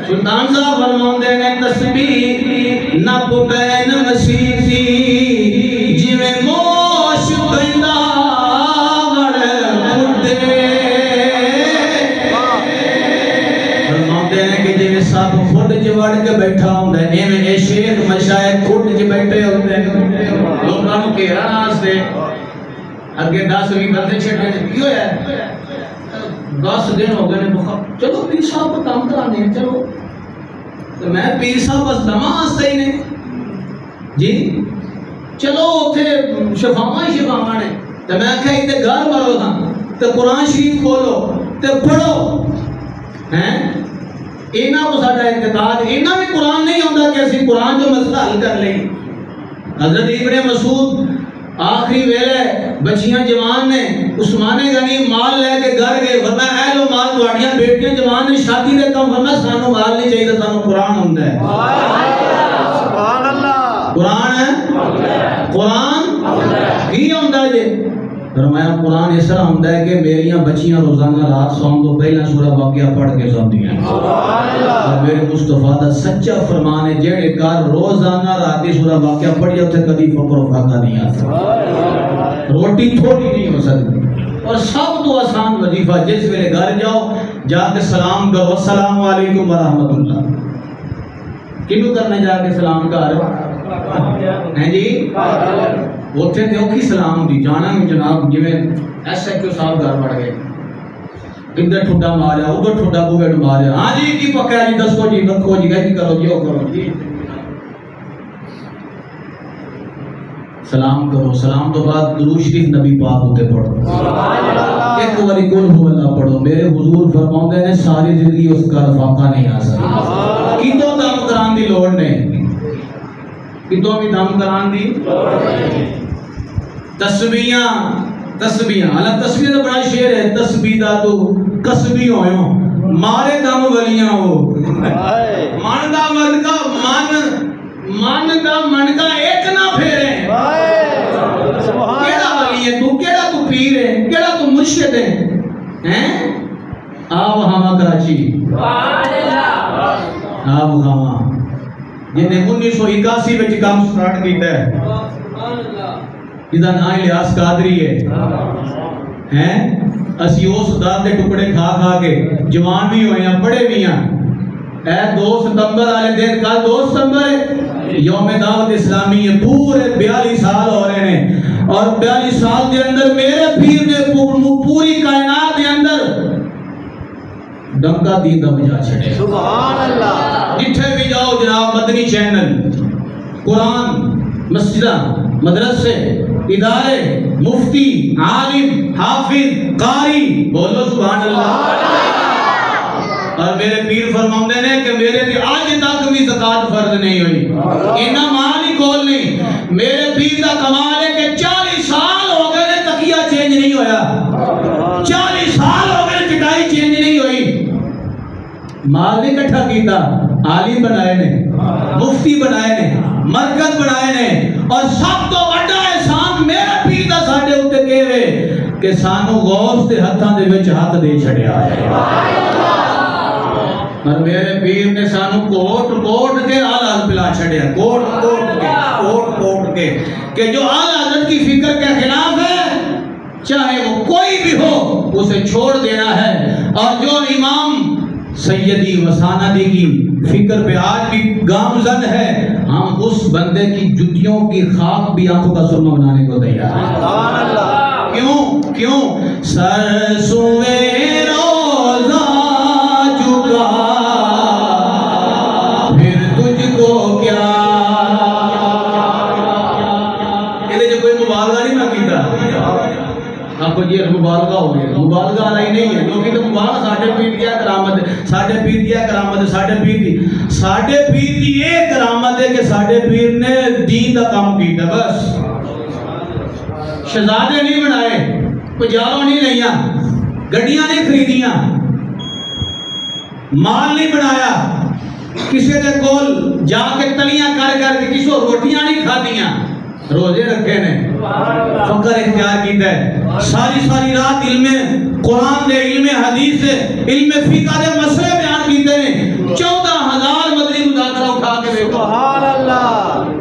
سلطان صاحب فرماندے نے تسبیح نب بین مسیتی جویں موش بیندا وڑ مردے. فرماندے نے کہ جویں سب خود چ وڑ کے بیٹھا ہوندا ہے ایویں اے شیخ مشائخ خود چ بیٹھے ہوندے ہیں لوکاں نوں گھیرن واسطے. اگے 10-20 بندے چھڈے کی ہویا 10 دن ہو گئے نے چلو پیر صاحب کو کام کرانے ہیں. چلو تو میں پیر صاحب بس دما واسطے ہی نہیں جی چلو اتنے شفاواں ہی شفاواں نے. تو میں آخیا اتنے گھر مرو تھا تو قرآن شریف کھولو تو پڑھو ہیں. اینا کو ساڈا اعتقاد اینا بھی قرآن نہیں ہوتا کہ اسی قرآن جو مسئلہ حل کر لیں. حضرت ابن مسعود آخری ویلے بچیاں جوان نے عثمان غنی مال لے کے گھر گئے. فرمایا اے لو مال تواڈیاں بیٹیاں جوان نے شادی دے کم. فرمایا سانو مال نہیں چاہیے سانو قرآن ہوندا ہے. سبحان اللہ. قرآن ہے قرآن کی ہوندا ہے جی. فرمایا قرآن اس طرح ہوندا ہے کہ میریاں بچیاں روزانہ رات سون تو پہلا سورہ واقعہ پڑھ کے سوندیاں ہیں. اور میرے مصطفیٰ دا سچا فرمان ہے جڑے گھر روزانہ راتی سورہ واقعہ پڑھیا اوتھے کبھی فقر و فاقہ نہیں آ سکتا، روٹی تھوڑی نہیں ہو سکتی. اور سب تو آسان وظیفہ جس ویلے گھر جاؤ جا کے سلام کرو السلام علیکم ورحمۃ اللہ. کنوں کرنے جا کے سلام کر ہیں جی اوتھے تے اوکھی سلام دی جانا جناب جویں ایس ایچ او صاحب گھر پڑ گئے ادھر ٹھڈا ماریا ادھر ٹھڈا بوے ماریا. ہاں جی کی پکا جی دسو جی رکھو جی گئی کرو جی او کرو جی. سلام کرو. سلام تو بعد درود شریف نبی پاک ہوتے پڑھو. ایک باری قل هو اللہ پڑھو. میرے حضور فرماندے نے ساری زندگی اس کا فاقہ نہیں آ سکتا. کتوں دم کران دی لوڑ نہیں، کتوں بھی دم کران دی تسبیحاں تسبیحاں. اللہ تسبیح دا بڑا شعر ہے. تسبیح دا تو کسبی ہویو مارے دم ولیاں ہو من دا من کا من دا من کا ایک نہ پھیرے. کیڑا پیر ہے کیڑا تو مرشد ہے ہیں آو ہما کراچی آو ہما جنہیں 1981 وچ کام سٹارٹ کیتا ہے جدا نام الیاس قادری ہے ہیں اسی اس دار دے ٹکڑے کھا کھا کے جوان بھی ہوئے ہیں پڑھے بھی ہیں اے 2 ستمبر والے دن کل 2 ستمبر یوم دعوت اسلامی ہے پورے 42 سال ہو رہے ہیں اور 42 سال دے اندر میرے پیر نے پوری کائنات دے اندر ڈنکا دین دا بجا چھڑے سبحان اللہ جتھے بھی جاؤ جناب مدنی چینل قرآن مسجدہ مدرسے ادارے مفتی عالم حافظ قاری بولو سبحان اللہ اور میرے پیر فرماؤندے نے کہ میرے بھی آج تک بھی زکاة فرض نہیں ہوئی انہا مال ہی کول نہیں میرے پیر دا کمال ہے کہ 40 سال ہو گئے تقیہ چینج نہیں ہویا 40 سال ہو گئے چٹائی چینج نہیں ہوئی مال نہیں کٹھا کیتا عالم بنائے نے مفتی بنائے نے مرکز بنائے نے اور سب تو بڑا احسان میرے پیر دا ساڈے اوتے کہوے کہ سانو غوث دے ہتھاں دے وچ ہاتھ دے چھڑیا ہے اور میرے پیر نے سانو کوٹ کوٹ کے آل حضرت پلا چھڑیا کوٹ کوٹ کے کہ جو آل حضرت کی فکر کے خلاف ہے چاہے وہ کوئی بھی ہو اسے چھوڑ دینا ہے اور جو امام سیدی وساندی کی فکر پہ آج بھی گامزن ہے ہم اس بندے کی جتیوں کی خاک بھی آنکھوں کا سرما بنانے کو تیار ہیں کیوں سرسوے روزہ چکا پھر تجھ کو کیا یہ جو کوئی مبالغہ نہیں میں کیتا آپ کو یہ مبالغہ ہو گیا مبالغہ علیہ نہیں ہے کیونکہ تو مبالغہ ساڑھے پیر دیا کرامت ہے ساڑھے پیر دی ایک کرامت ہے کہ ساڑھے پیر نے دین دا کام کیتا بس شہزادے نہیں بنائے پجاروں نہیں لئیاں گڑیاں نہیں خریدیاں مال نہیں بنایا کسی دے کول جا کے تلیاں کر کے کسی روٹیاں نہیں کھا دیاں روزے رکھے نے فقر اختیار کیتا ہے ساری رات علم قرآن دے علم حدیث دے علم فقہ دے مسئلے بیان کیتے ہیں 14,000 مدنی مذاکرہ اٹھا کے دیکھو سبحان اللہ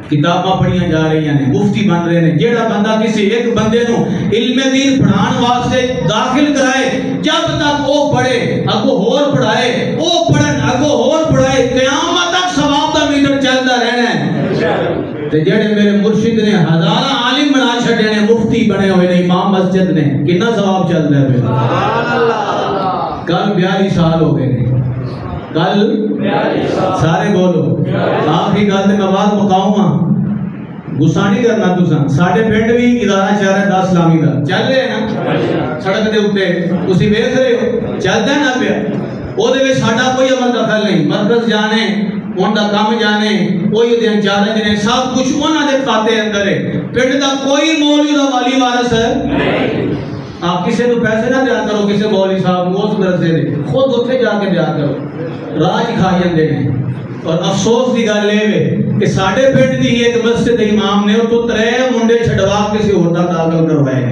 کتاباں پڑھیاں جا رہی ہیں مفتی بن رہے ہیں جیڑا بندہ کسی ایک بندے نو علم دین پڑھان واسطے داخل کرائے جب تک وہ پڑھے اگو ہور پڑھائے وہ پڑھن اگو ہور پڑھائے قیامت تک ثواب دا میٹر چلتا رہنا ہے تے جڑے میرے مرشد نے ہزارہ عالم بنا چھڑے نے مفتی بنے ہوئے نے امام مسجد نے کتنا ثواب چل رہا ہے سبحان اللہ کل 42 سال ہو گئے کل سارے بولو آخری گل تے میں بات مکاؤں ہاں غصہ نہیں کرنا تساں ساڈے پنڈ بھی ادارہ چل رہا ہے 10 اسلامی دا چل رہے ہیں نا سڑک دے اوتے تسی ویکھ رہے ہو چلدا ہے نا پیا او دے وچ ساڈا کوئی عمل دخل نہیں مرکز جانے ان دا کام جانے کوئی دے انچارج نے سب کچھ انہاں دے کھاتے اندر ہے پنڈ دا کوئی مولوی دا والی وارث ہے آپ کسی کو پیسے نہ دیا کرو کسی مولوی صاحب اس مدرسے دے خود اتنے جا کے دیا کرو راج کھائی جاندے نے اور افسوس دی گل یہ ہے کہ ساڈے پنڈ دی ایک مسجد امام نے تو 3 منڈے چھڈوا کسی اور دا داخل کروائے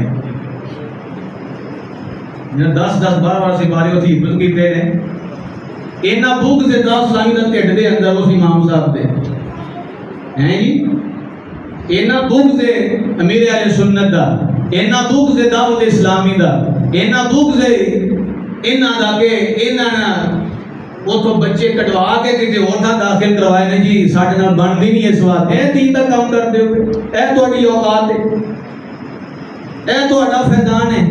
نے 10 12 سپاہی ہوتی حفظ کیتے نے اینا بھوک سے 10 اسلامی دا ٹھڈ دے اندر اس امام صاحب دے ہیں جی اینا بھوک سے امیر اہل سنت دا اینا بھوک سے دعوت اسلامی دا اینا بھوک سے اینا دا کے اینا وہ تو بچے کٹوا کے کسی اور تھا داخل کروائے نے جی ساڑھے نال بن بھی نہیں اس وقت اے دین دا کام کر دے ہوئے اے تو اڈی اوقات ہے اے تو اڈا فیضان ہے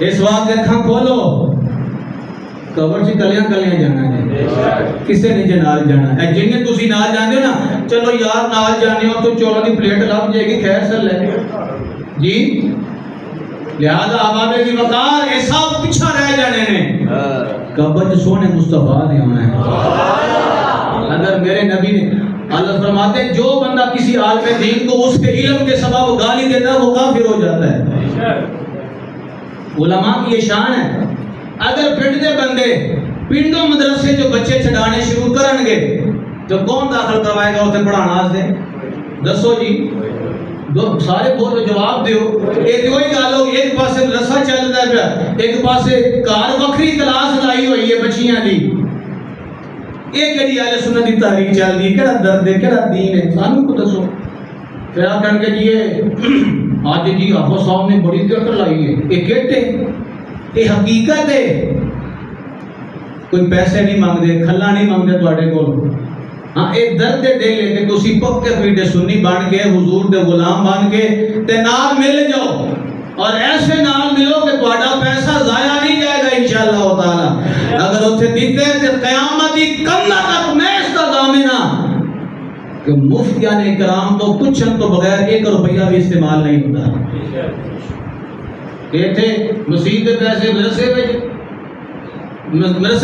اس وقت اکھاں کھولو قبر سے کلیاں جانا ہے کسے نہیں جنال جانا ہے جنہیں تسی نال جانے ہو نا چلو یار نال جانے ہو تو چولوں دی پلیٹ لگ جائے گی خیر سر لے جی لہذا آبابے کی وقار ایسا پچھا رہ جانے نے قبر سونے مصطفیٰ نے ہونا ہے اگر میرے نبی نے اللہ فرماتے ہیں جو بندہ کسی عالم دین کو اس کے علم کے سبب گالی دیتا ہے وہ کافر ہو جاتا ہے علماء کی یہ شان ہے اگر پنڈ دے بندے پنڈوں مدرسے جو بچے چھڑانے شروع کرن گے تو کون داخل کروائے گا اسے پڑھانا سے دسو جی سارے بولو جواب دیو. ایک وہی گل ہو ایک پاسے رسا چلدا پیا ایک پاسے گھر وکھری کلاس لائی ہوئی ہے بچیاں دی. یہ کہڑی اہل سنت دی تحریک چل دی کہڑا درد ہے کہڑا دین ہے سانوں کو دسو. پھر آپ کہن گے جی آج جی آفو صاحب نے بڑی کٹ لائی ہے یہ کٹ ہے یہ حقیقت ہے. کوئی پیسے نہیں مانگتے کھلا نہیں مانگتے تواڈے کول. ہاں ایک درد دے دل لے کے تسی پکے پیٹے سنی بن کے حضور دے غلام بن کے تے نال مل جاؤ اور ایسے نال ملو کہ تواڈا پیسہ ضائع نہیں جائے گا انشاءاللہ تعالی. اگر اتنے دیتے تے قیامت کی کندھا تک میں اس کا ضامن ہاں کہ مفتیان کرام تو پوچھن تو بغیر 1 روپیہ بھی استعمال نہیں ہوتا. کہتے مسیح دے پیسے مرسے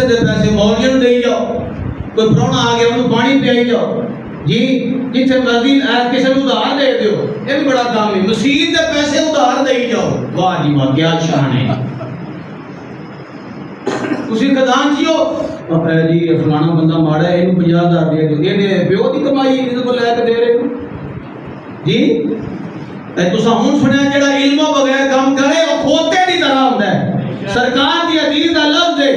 دے پیسے مولویوں دے جاؤ. کوئی پرونا آ گیا انہوں پانی پیائی جاؤ جی جتنے مرضی کسی نے ادھار دے دیو. یہ بھی بڑا کام ہے. مسیح دے پیسے ادھار دے جاؤ. واہ جی واہ کیا شان ہے. تسی خزانچیو جی فلانا بندہ ماڑا ہے انہوں 50,000 دے دو. یہ پیو دی کمائی ہے کو لے کے دے رہے ہو جی. تسا ہوں سنیا جڑا علم و بغیر کام کرے وہ کھوتے دی طرح ہوتا ہے. سرکار دی حدیث دا لفظ ہے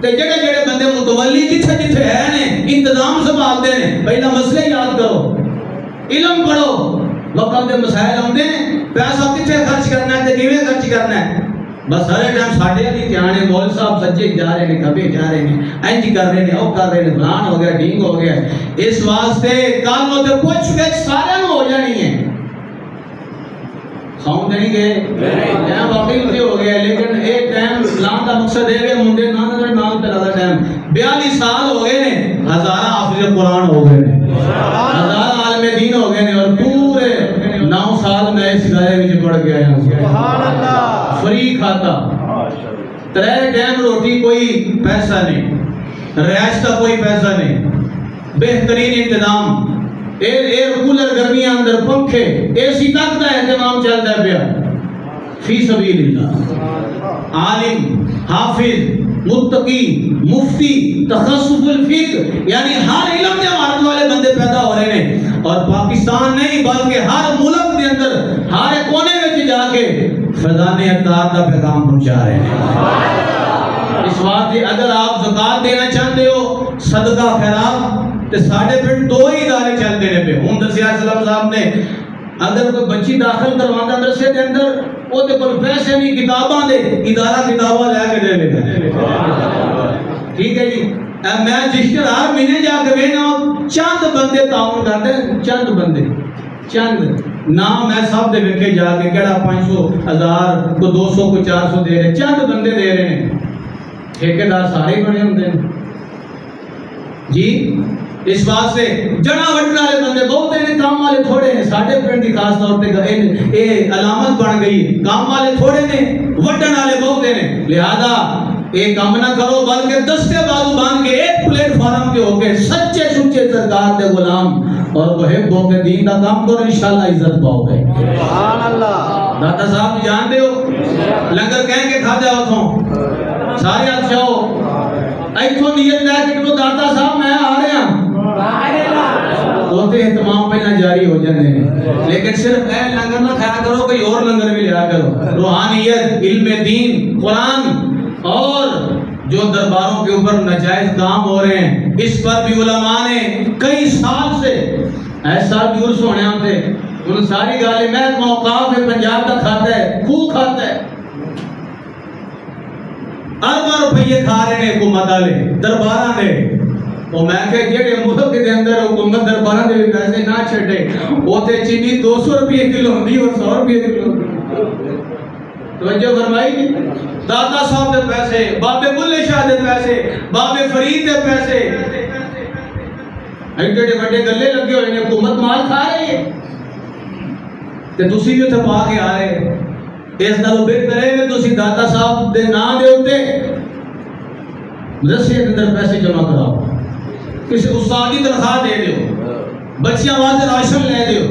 تے جڑے جڑے بندے متولی جتھے جتھے ہیں نے انتظام سنبھالتے ہیں پہلا مسئلے یاد کرو علم پڑھو وقت دے مسائل ہوندے ہیں پیسہ کتھے خرچ کرنا ہے تے کیویں خرچ کرنا ہے. بس ہر ٹائم ساڈے دی دھیان ہے مول صاحب سجے جا رہے ہیں کبھی جا رہے ہیں انج کر رہے ہیں او کر رہے ہیں فلان ہو گیا ڈھینگ ہو گیا. اس واسطے کل نو تے پوچھ گچھ سارے نو ہو جانی ہے. ساؤنڈ نہیں گئے یہاں واقعی اتنے ہو گیا لیکن ایک ٹائم اسلام کا مقصد ہے کہ منڈے نام تلا ٹائم 42 سال ہو گئے نے ہزارہ حافظ قرآن ہو گئے نے ہزارہ عالم دین ہو گئے نے اور پورے 9 سال میں اس ادارے میں پڑھ کے آیا ہوں. فری کھاتا 3 ٹائم روٹی کوئی پیسہ نہیں رہائش کا کوئی پیسہ نہیں بہترین انتظام ایئر کولر گرمیاں اندر پنکھے اے سی تک دا اہتمام چلتا ہے پیا فی سبیل اللہ. عالم حافظ متقی مفتی تخصص الفقہ یعنی ہر علم کے مہارت والے بندے پیدا ہو رہے ہیں اور پاکستان نہیں بلکہ ہر ملک کے اندر ہر کونے میں جا کے فیضان اطاعت کا پیغام پہنچا رہے ہیں. اس بات اگر آپ زکات دینا چاہتے ہو صدقہ خیرات تے ساڑھے پھر 2 ہی ادارے چلتے رہے پہ. ہوں دسیا سلام صاحب نے اگر کوئی بچی داخل کروانا مدرسے کے اندر وہ تے کوئی پیسے نہیں کتاباں دے ادارہ کتاباں لے کے دے لے. ٹھیک ہے جی. میں جشتر ہر مہینے جا کے وینا چند بندے تعاون کرتے ہیں چند بندے چند نام ہے صاحب دے وکھے جا کے کہڑا 500 1000 کو 200 کو 400 دے رہے چند بندے دے رہے ہیں. ٹھیکیدار سارے بنے ہوتے ہیں جی. اس بات سے جڑا وڈن والے بندے بہت ہیں کام والے تھوڑے ہیں. ساڈے پنڈ کی خاص طور پہ یہ علامت بن گئی کام والے تھوڑے نے وڈن والے بہت ہیں. لہذا یہ کام نہ کرو بلکہ دستے بازو باندھ کے ایک پلیٹ فارم کے ہو کے سچے سچے سرکار دے غلام اور محب ہو کے دین کا کام کرو انشاءاللہ عزت پاؤ گے. سبحان اللہ. داتا صاحب جانتے ہو لنگر کہیں کے کھا جاؤ تھوں سارے ہاتھ جاؤ ایتھوں نیت لے کے کہ داتا صاحب میں آ رہے ہیں ہوتے اہتمام پہلے جاری ہو جانے ہیں لیکن صرف اے لنگر نہ کھایا کرو کوئی اور لنگر بھی لیا کرو. روحانیت علم دین قرآن اور جو درباروں کے اوپر ناجائز کام ہو رہے ہیں اس پر بھی علماء نے کئی سال سے ایسا بھی عرص ہونے ہم تھے ان ساری گالیں محکمہ اوقاف پنجاب کا کھاتا ہے خوب کھاتا ہے ارباں روپیے کھا رہے ہیں حکومت والے درباراں نے. اور میں کہ جڑے ملک کے اندر حکومت درباراں دے پیسے نہ چھڈے اوتے چینی 200 روپے کلو ہوندی اور 100 روپے کلو. توجہ فرمائی داتا صاحب دے پیسے بابے بلے شاہ دے پیسے بابے فرید دے پیسے ایڈے بڑے گلے لگے ہوئے نے حکومت مال کھا رہی ہے تے تسی بھی تے پا کے آ رہے. اس نالوں بہتر ہے کہ تسی داتا صاحب دے نام دے اوتے مدرسے کے اندر پیسے جمع کراؤ کسی استاد کی تنخواہ دے دیو بچیاں واسطے راشن لے دیو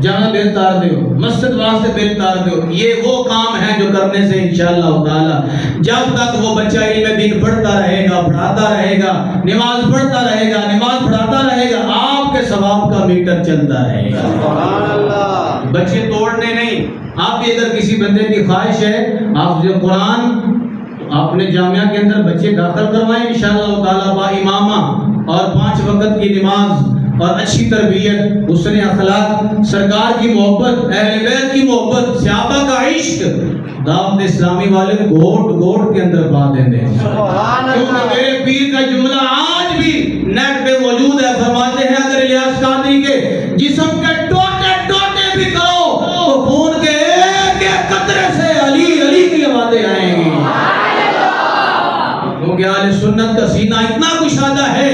جہاں بل تار دیو مسجد واسطے بل تار دیو. یہ وہ کام ہے جو کرنے سے انشاءاللہ تعالی جب تک وہ بچہ علم دین پڑھتا رہے گا پڑھاتا رہے گا نماز پڑھتا رہے گا نماز پڑھاتا رہے گا آپ کے ثواب کا میٹر چلتا رہے گا. سبحان اللہ. بچے توڑنے نہیں. آپ بھی اگر کسی بندے کی خواہش ہے آپ جو قرآن اپنے جامعہ کے اندر بچے داخل کروائیں انشاءاللہ تعالیٰ با امامہ، اور 5 وقت کی نماز اور اچھی تربیت، حسن اخلاق، سرکار کی محبت، اہل بیت کی محبت، صحابہ کا عشق دعوت اسلامی والے گھوٹ گھوٹ کے اندر پا دیں گے. کیونکہ میرے پیر کا جملہ آج بھی نیٹ پہ موجود ہے. فرماتے ہیں اگر الیاس قادری کے جسم کے ٹوٹے ٹوٹے بھی کرو تو خون کے ایک ایک قطرے سے علی علی کی آوازیں آئیں گی. کیونکہ اہل سنت کا سینہ اتنا کشادہ ہے،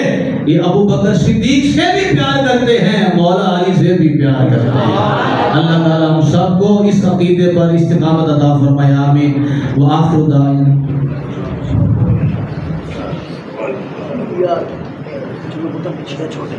یہ ابو بکر صدیق سے بھی پیار کرتے ہیں، مولا علی سے بھی پیار کرتے ہیں. اللہ تعالیٰ ہم سب کو اس عقیدے پر استقامت عطا فرمائے. آمین. وآخر دعوانا چھوٹے